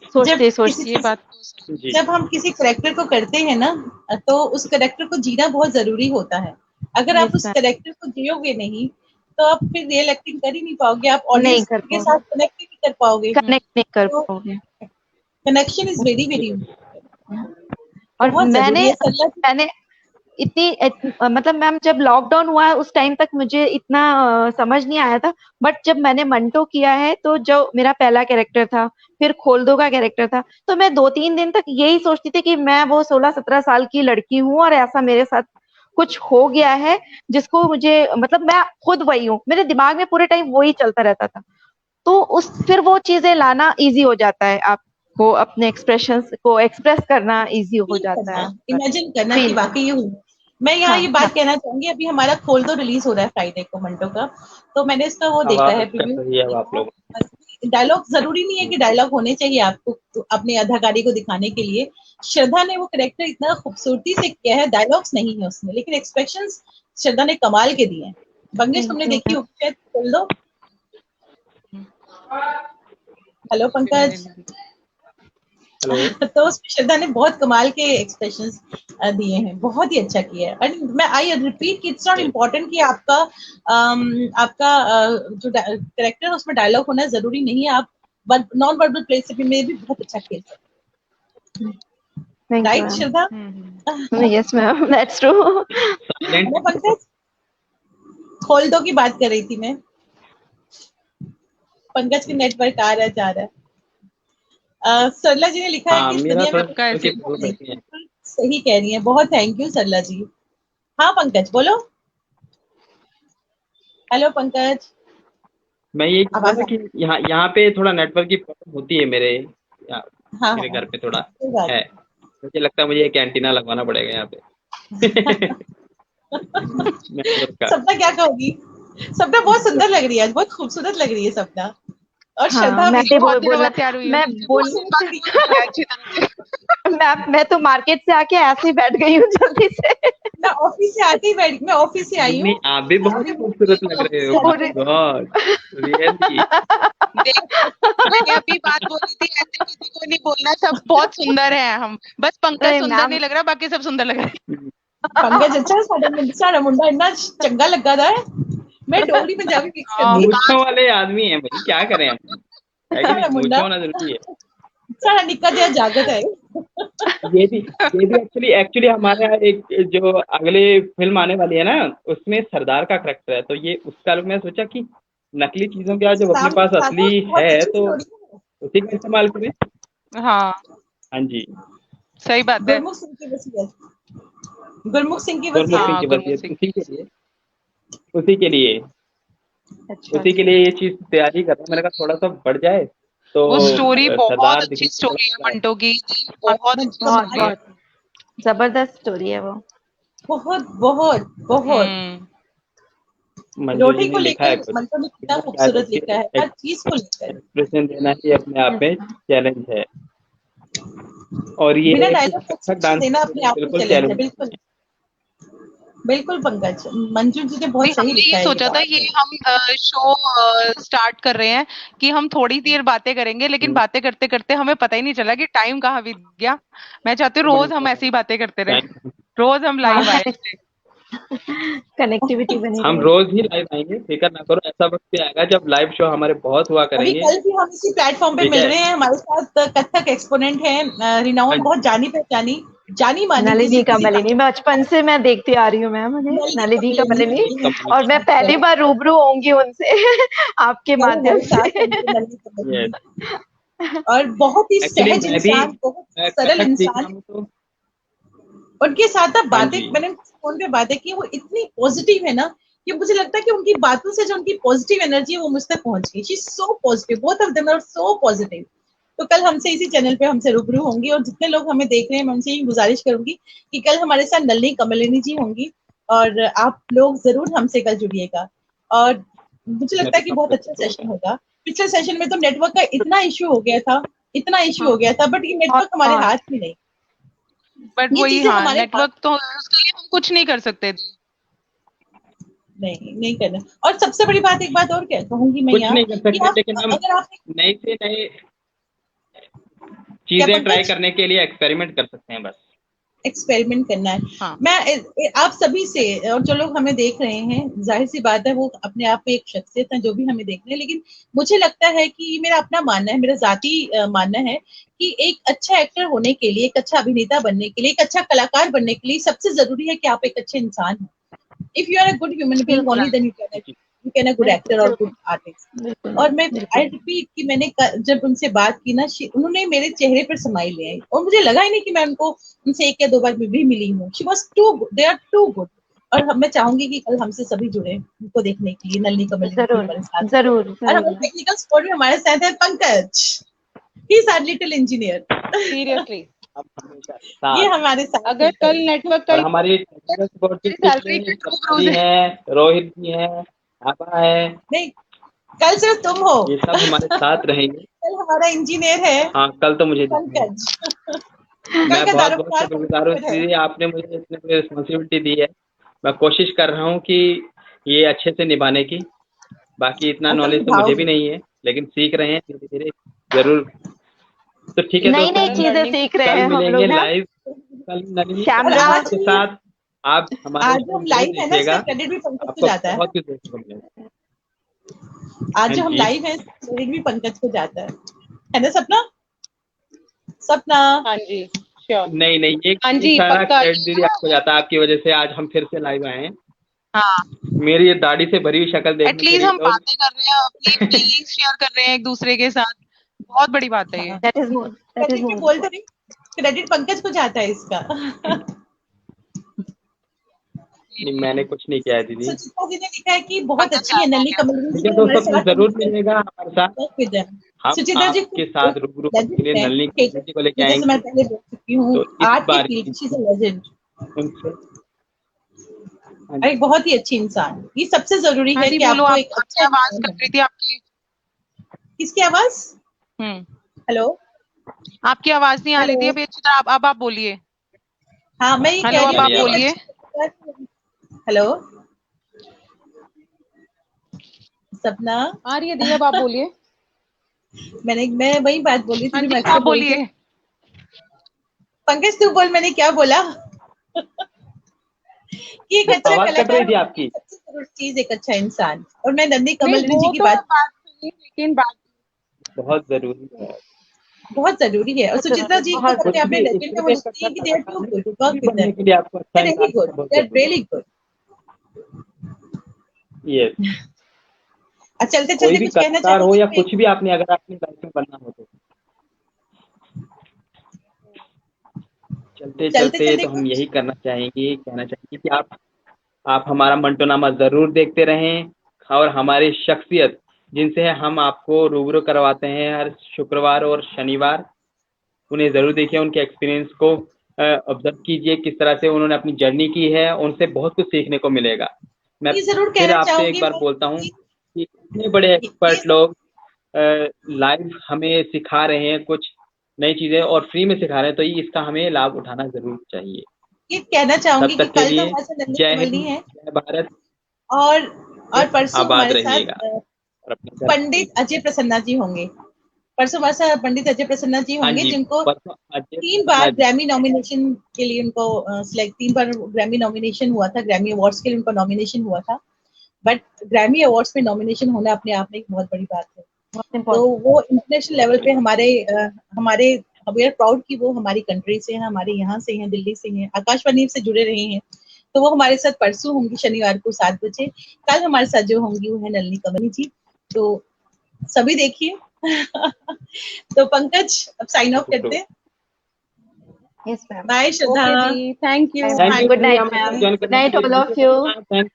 सोचते सोचते ये बात तो सही। जी जब हम किसी करेक्टर को करते हैं ना, तो उस करेक्टर को जीना बहुत जरूरी होता है। अगर आप यस उस मैम, करेक्टर को जियोगे नहीं, तो आप फिर रियल एक्टिंग कर ही नहीं पाओगे, आप नहीं ऑडियंस कर के साथ पाओगे, कनेक्ट ही नहीं कर पाओगे। कनेक्ट नहीं कर तो पाओगे। कनेक्शन इज वेरी वेरी और बहुत मैंने जरूरी है। सल्ला मैंने मतलब मैम जब लॉकडाउन हुआ उस टाइम तक मुझे इतना समझ नहीं आया था, बट जब मैंने मंटो किया है, तो जो मेरा पहला कैरेक्टर था, फिर खोल दो का कैरेक्टर था, तो मैं 2-3 दिन तक यही सोचती थी कि मैं वो 16-17 साल की लड़की हूँ और ऐसा मेरे साथ कुछ हो गया है, जिसको मुझे, मतलब मैं खुद वही हूँ, मेरे दिमाग में पूरे टाइम वही चलता रहता था। तो फिर वो चीजें लाना इजी हो जाता है, आपको अपने एक्सप्रेशंस को एक्सप्रेस करना इजी हो फील जाता करना, है। इमेजिन करना कि फील वाकई ये हुआ। मैं यहाँ हाँ ये हाँ। बात कहना चाहूंगी, अभी हमारा खोल दो रिलीज हो रहा है फ्राइडे को मंटो का, तो मैंने इसका वो देखा है आवाज प्रीव्यू कर रही है अब आप देखा। लोग। डायलॉग जरूरी नहीं है कि डायलॉग होने चाहिए आपको तो अपने अदाकारी को दिखाने के लिए। श्रद्धा ने वो करेक्टर इतना खूबसूरती से किया है, डायलॉग्स नहीं है उसमें, लेकिन एक्सप्रेशंस श्रद्धा ने कमाल के दिए हैं। बंगेश तुमने थैंक यू देखी मैम। होगी शायद, खोल दो। हेलो मैंने पंकज। नहीं देखी। हेलो। तो उसमें श्रद्धा ने बहुत कमाल के एक्सप्रेशंस दिए हैं, बहुत ही अच्छा किया है। एंड मैं आई रिपीट कि इट्स नॉट इम्पोर्टेंट कि आपका आपका जो करेक्टर है उसमें डायलॉग होना जरूरी नहीं है, आप नॉन वर्बल प्लेस में भी बहुत अच्छा खेल सकते हैं। Thank you right ma'am. Shraddha? Yes ma'am, that's true. Silent. है ना पंकज? खोल दो की बात कर रही थी मैं। पंकज के नेटवर्क आ रहा है जा रहा है। सरला जी ने लिखा है हाँ कि इस मेरा दुनिया थोड़ा में पक्का ऐसे क्योंकि फॉलो करती हैं। सही कह रही है, बहुत थैंक यू सरला जी। हाँ पंकज बोलो। हेलो पंकज, मैं यही कह रहा आवाज था आ कि यहाँ यहाँ पे थोड़ा नेटवर्क की प्रॉब्लम होती है हाँ मेरे हाँ घर पे थोड़ा कोई बात है। मुझे लगता है मुझे एक एंटीना लगवाना पड़ेगा यहाँ पे नेटवर्क का। सपना क्या कहोगी? सपना बहुत सुंदर लग रही है आज, बहुत खूबसूरत लग रही है सपना। और हाँ श्रद्धा मैं भी भी बहुत दिनों बोलना, बाद तैयार हुई मैं हूँ, तुमसे बोल बहुत बात नहीं हो रही है अच्छी तरह से। मैं तो मार्केट से आके ऐसे ही बैठ गई हूँ जल्दी से। मैं ऑफिस से आते ही बैठ, मैं ऑफिस से आई नहीं हूँ। आप भी बहुत खूबसूरत लग रहे हो, और माय गॉड रियली। देख, मैंने अभी बात बोली थी, ऐसे किसी को नहीं बोलना, सब बहुत सुंदर है हम, बस पंकज नहीं सुंदर मैम, नहीं लग रहा, बाकी सब सुंदर लग रहे हैं। पंकज अच्छा साड़ा मुंडा इतना चंगा लगा था है। मैं डोगरी पंजाबी मिक्स कर दी। मूंछों वाले आदमी हैं भाई, क्या करें हम, है कि साड़ा नहीं, मुंडा मूंछों होना जरूरी है। साड़ा निक्का जिहा जागत है। ये भी एक्चुअली एक्चुअली हमारे यहाँ एक जो अगले फिल्म आने वाली है ना, उसमें सरदार का करेक्टर है, तो ये उसका मैं सोचा कि नकली चीजों के जब अपने नाम पास के साथ असली बहुत है अच्छी तो स्टोरी है। उसी का इस्तेमाल करें। हाँ हाँ जी, सही बात है। गुरमुख सिंह की वसीयत, गुरमुख सिंह की गुरमुख वसीयत। सिंह हाँ की गुरमुख वसीयत सिंह उसी की। के लिए, उसी के लिए अच्छा उसी के लिए ये चीज तैयारी कर रहा हूँ। मैंने कहा थोड़ा सा बढ़ जाए तो वो स्टोरी बहुत सरदार अच्छी दिखने स्टोरी है का। मंटो की, बहुत अच्छी बहुत स्टोरी है। बहुत जबरदस्त स्टोरी है वो। बहुत बहुत बहुत मंजू जी रोटी ने को लिखा है लेकर कुछ, मंटो ने कितना बिना कहा खूबसूरत लिखा है, करके हर चीज को लेकर एक्सप्रेशन देना ही अपने आप में चैलेंज है, और ये बिना एक डायलॉग का कथक एक्सप्रेशन डांस देना के अपने लिए आप में बिल्कुल चैलेंज है। चैलेंज बिल्कुल बिल्कुल पंकज, मंजू जी ने नहीं, बहुत सही हमने लिखा ये है ये सोचा था बात। ये हम शो स्टार्ट कर रहे हैं कि हम थोड़ी देर बातें करेंगे, लेकिन बातें करते करते हमें पता ही नहीं चला कि टाइम कहाँ बीत गया। मैं चाहती हूँ रोज हम ऐसी ही बातें करते रहे, रोज हम लाइव आए ऐसे। कनेक्टिविटी बनी हम रहे। रोज ही लाइव आएंगे, फिक्र ना करो, ऐसा वक्त भी आएगा जब लाइव शो हमारे बहुत हुआ अभी करेंगे। कल भी हम इसी प्लेटफॉर्म पे ठीक मिल है, रहे हैं, हमारे साथ कथक एक्सपोनेंट हैं, रिनाउन, बहुत जानी पहचानी, जानी मानी, किसी नलिनी किसी कमलिनी बचपन से मैं देखती आ रही हूँ मैम उन्हें, नलिनी कमलिनी, और मैं पहली बार रूबरू होंगी उनसे आपके कल माध्यम हमारे साथ से। हैं उनके नलिनी यस कमलिनी। और बहुत ही एक्चुअली सहज मैं भी इंसान, बहुत सरल कथक सीख इंसान। रहा हूँ तो उनके साथ ना हाँ बातें, जी, मैंने फोन पे बातें की, वो इतनी पॉजिटिव है ना कि मुझे लगता है कि उनकी बातों से जो उनकी पॉजिटिव एनर्जी है वो मुझ तक पहुंच गई। She is so positive, both of them are so positive. तो कल हमसे इसी चैनल पे हमसे रूबरू होंगी, और जितने लोग हमें देख रहे हैं मैं उनसे यही गुजारिश करूंगी कि कल हमारे साथ नलिनी कमलिनी जी होंगी, और आप लोग जरूर हमसे कल जुड़िएगा। और मुझे लगता है कि बहुत अच्छा सेशन होगा। पिछले सेशन में तो नेटवर्क का इतना इशू हो गया था, इतना इशू हो गया था, बट ये नेटवर्क हमारे और हाथ में नहीं, बट ये वही, चीजें हाँ, हमारे हाथ नेटवर्क तो उसके लिए हम कुछ नहीं कर सकते थे। नहीं करना। और सबसे बड़ी बात, एक बात और क्या कहूंगी मैं कुछ यहाँ, नहीं कर कि सकते, आप लेकिन हम अगर आप नए से नए क्या चीजें ट्राई पंकज करने के लिए एक्सपेरिमेंट कर सकते हैं बस। एक्सपेरिमेंट करना है। हाँ आप सभी से, और जो लोग हमें देख रहे हैं, जाहिर सी बात है वो अपने आप में एक शख्सियत है जो भी हमें देख रहे हैं, लेकिन मुझे लगता है कि मेरा अपना मानना है, मेरा जाती मानना है कि एक अच्छा एक्टर होने के लिए, एक अच्छा अभिनेता बनने के लिए, एक अच्छा कलाकार बनने के लिए सबसे जरूरी है कि आप एक अच्छे इंसान हो। If you are a good human being, बिल्कुल only then you can a good actor or good artist. बिल्कुल और मैं बिल्कुल। आई रिपीट कि मैंने जब उनसे बात की ना, उन्होंने मेरे चेहरे पर स्माइल ले आई, और मुझे लगा ही नहीं कि मैं उनको उनसे एक या दो बार भी मिली हूँ। She was too good, they are too good. और मैं चाहूंगी कि कल हमसे सभी जुड़े उनको देखने के लिए, नलिनी कमलिनी जी जरूर हमारे साथ। जरूर और हमारे जरूर। टेक्निकल सपोर्ट में हमारे साथ है Pankaj, he is our little engineer. Seriously, हम हमेशा ये साथ, हमारे साथ अगर है कल कल। नेटवर्क का और इशू हमारी टेक्निकल सपोर्ट टीम मेरी सैलरी में कट सपना रूबरू जी से। हैं, रोहित जी हैं, आबा है, नहीं, कल सिर्फ तुम हो, ये सब हमारे साथ रहेंगे। कल हमारा इंजीनियर है हाँ कल तो मुझे देखना है। पंकज। कल मैं का बहुत बहुत दारोमदार शुक्रगुजार हूँ पंकज है। दीदी, आपने मुझे इतनी बड़ी रिस्पॉन्सिबिलिटी दी है। मैं कोशिश कर रहा हूँ कि ये अच्छे से निभाने की। बाकी इतना और तुम नॉलेज तो मुझे भी निभाओगे। नहीं है, लेकिन सीख रहे हैं धीरे धीरे जरूर। तो ठीक है नई दोस्तों, नई चीजें लर्निंग सीख रहे कल हैं हम मिलेंगे लोग ना। लाइव, कल नलिनी और कैमरा, कमलिनी आज के भी, साथ आप हमारे आज जो शो हम जरूर लाइव है ना, देखिएगा, इसका क्रेडिट भी पंकज को आपको जाता है। बहुत कुछ देखने को मिलेगा। आज हाँ जो हम जी, लाइव है, इसका क्रेडिट भी पंकज को जाता है ना सपना? सपना हाँ जी श्योर। नहीं नहीं हाँ ये जी सारा पक्का, क्रेडिट ये दीदी आपको जाता है, आपकी वजह से आज हम फिर से लाइव आए हैं। हाँ, मेरी ये दाढ़ी से भरी हुई शक्ल देखने के एटलीस्ट लिए हम लोग बातें कर रहे हैं, अपनी फीलिंग्स शेयर कर रहे हैं एक दूसरे के साथ, बहुत बड़ी बात है ये। दैट इज मोर बोल तो रही, क्रेडिट पंकज को जाता है इसका। नहीं, मैंने कुछ नहीं किया है दीदी। सुचित्रा जी ने लिखा है कि बहुत अच्छी है नल्ली कमल जी ठीक है दोस्तों, जरूर मिलेगा हमारे साथ। हम सुचित्रा जी आपके साथ रूबरू होने के लिए नलिनी कमल जी को लेके जैसे मैं आएंगे। पहले बोल चुकी हूँ, तो इस आर्ट बार की field she is a legend, उनसे एक बहुत ही अच्छी इंसान। ये सबसे जरूरी हाँ है जी, कि बोलो, आपको आप एक आपकी अच्छा आवाज इंसान कट रही बने। थी आपकी। किसकी आवाज? हेलो, आपकी आवाज नहीं आ रही थी हेलो। अभी अच्छी तरह। अब आप बोलिए। हाँ, मैं ये हेलो, कह रही अब आप हूँ कि बोलिए। हेलो सपना, आ रही है दी, अब आप बोलिए। मैं वही बात बोली थी हाँ जो जी, मैं अब अक्सर आप बोलती हूँ। बोलिए। पंकज तू बोल, मैंने क्या बोला? कि एक अच्छा आवाज कट कलाकार रही थी होने आपकी। की सबसे जरूरी चीज एक अच्छा इंसान, और मैं नंदी नहीं, कमल जी वो की तो बात बात सही, लेकिन बात बहुत जरूरी है। बहुत जरूरी है। और सुचित्रा जी को बहुत अपने कुछ आप में भी लेजेंड है, वो सिर्फ एक लिखती अच्छा है कि दे आर कलाकार टू नहीं, गुड, कुछ वर्क भी विद बनने देम, के लिए आपको अच्छा दे आर इंसान वेरी गुड, होना बहुत दे आर जरूरी रियली गुड। है। ये चलते कोई चलते भी कुछ कहना कलाकार हो चाहेंगे या इसमें? कुछ भी आपने अगर अपनी लाइफ में बनना हो तो चलते चलते चलते चलते तो हम कुछ यही कहना चाहेंगे कि आप हमारा मंटोनामा जरूर देखते रहें, और हमारी शख्सियत जिनसे हम आपको रूबरू करवाते हैं हर शुक्रवार और शनिवार, उन्हें जरूर देखिए। उनके एक्सपीरियंस को ऑब्जर्व कीजिए, किस तरह से उन्होंने अपनी जर्नी की है, उनसे बहुत कुछ सीखने को मिलेगा। मैं ये जरूर फिर कहना आपसे एक चाहूंगी बार मैं बोलता हूँ कि कि इतने बड़े ये एक्सपर्ट लोग लाइव हमें सिखा रहे हैं कुछ नई चीजें, और फ्री में सिखा रहे हैं, तो इसका हमें लाभ उठाना जरूर चाहिए। कहना तब चाहूंगी कि तक के कल तो लिए हमारे साथ नंदी जय कमल हिंद, नहीं है, जय भारत, और परसों आबाद हमारे साथ रहिएगा और अपने घर पे पंडित अजय प्रसन्ना जी होंगे। परसों हमारे साथ पंडित अजय प्रसन्ना जी हाँ होंगे, जी, जिनको परसों अजय 3 प्रसन्ना बार जी। ग्रैमी नॉमिनेशन के लिए उनको सिलेक्ट, 3 बार ग्रैमी नॉमिनेशन हुआ था, ग्रैमी अवार्ड्स के लिए उनका नॉमिनेशन हुआ था। बट ग्रैमी अवार्ड्स में नॉमिनेशन होना अपने आप में एक बहुत बड़ी बात है। बहुत तो इम्पोर्टेंट। वो इंटरनेशनल लेवल पे हमारे वी आर प्राउड कि वो हमारी कंट्री से हैं, हमारे यहाँ से हैं, दिल्ली से हैं, आकाशवाणी से जुड़े रहे हैं। तो वो हमारे साथ परसों होंगी शनिवार को 7 बजे। कल हमारे साथ जो होंगी वो है नलिनी कमल जी। तो सभी देखिए। तो पंकज अब साइन ऑफ करते हैं। Yes ma'am. Bye Shraddha. Okay दी, thank you. Thank you good night हमें मैम, ज्वाइन गुड करने के नाइट लिए। All of you. Thank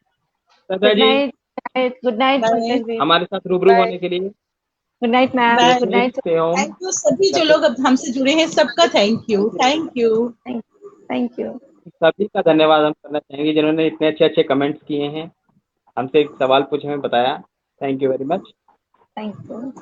Shraddha good ji night, good night bye Pankaj ji. हमारे साथ रूबरू बाय। होने के लिए। Good night ma'am, bye. Good safe night. Stay home. Thank you सभी जो लोग अब हमसे जुड़े हैं, सबका thank you, thank you. Thank you. सभी का धन्यवाद हम करना चाहेंगे जिन्होंने इतने अच्छे अच्छे कमेंट्स किए हैं, हमसे एक सवाल पूछे, हमें बताया। Thank you very much. Thank you.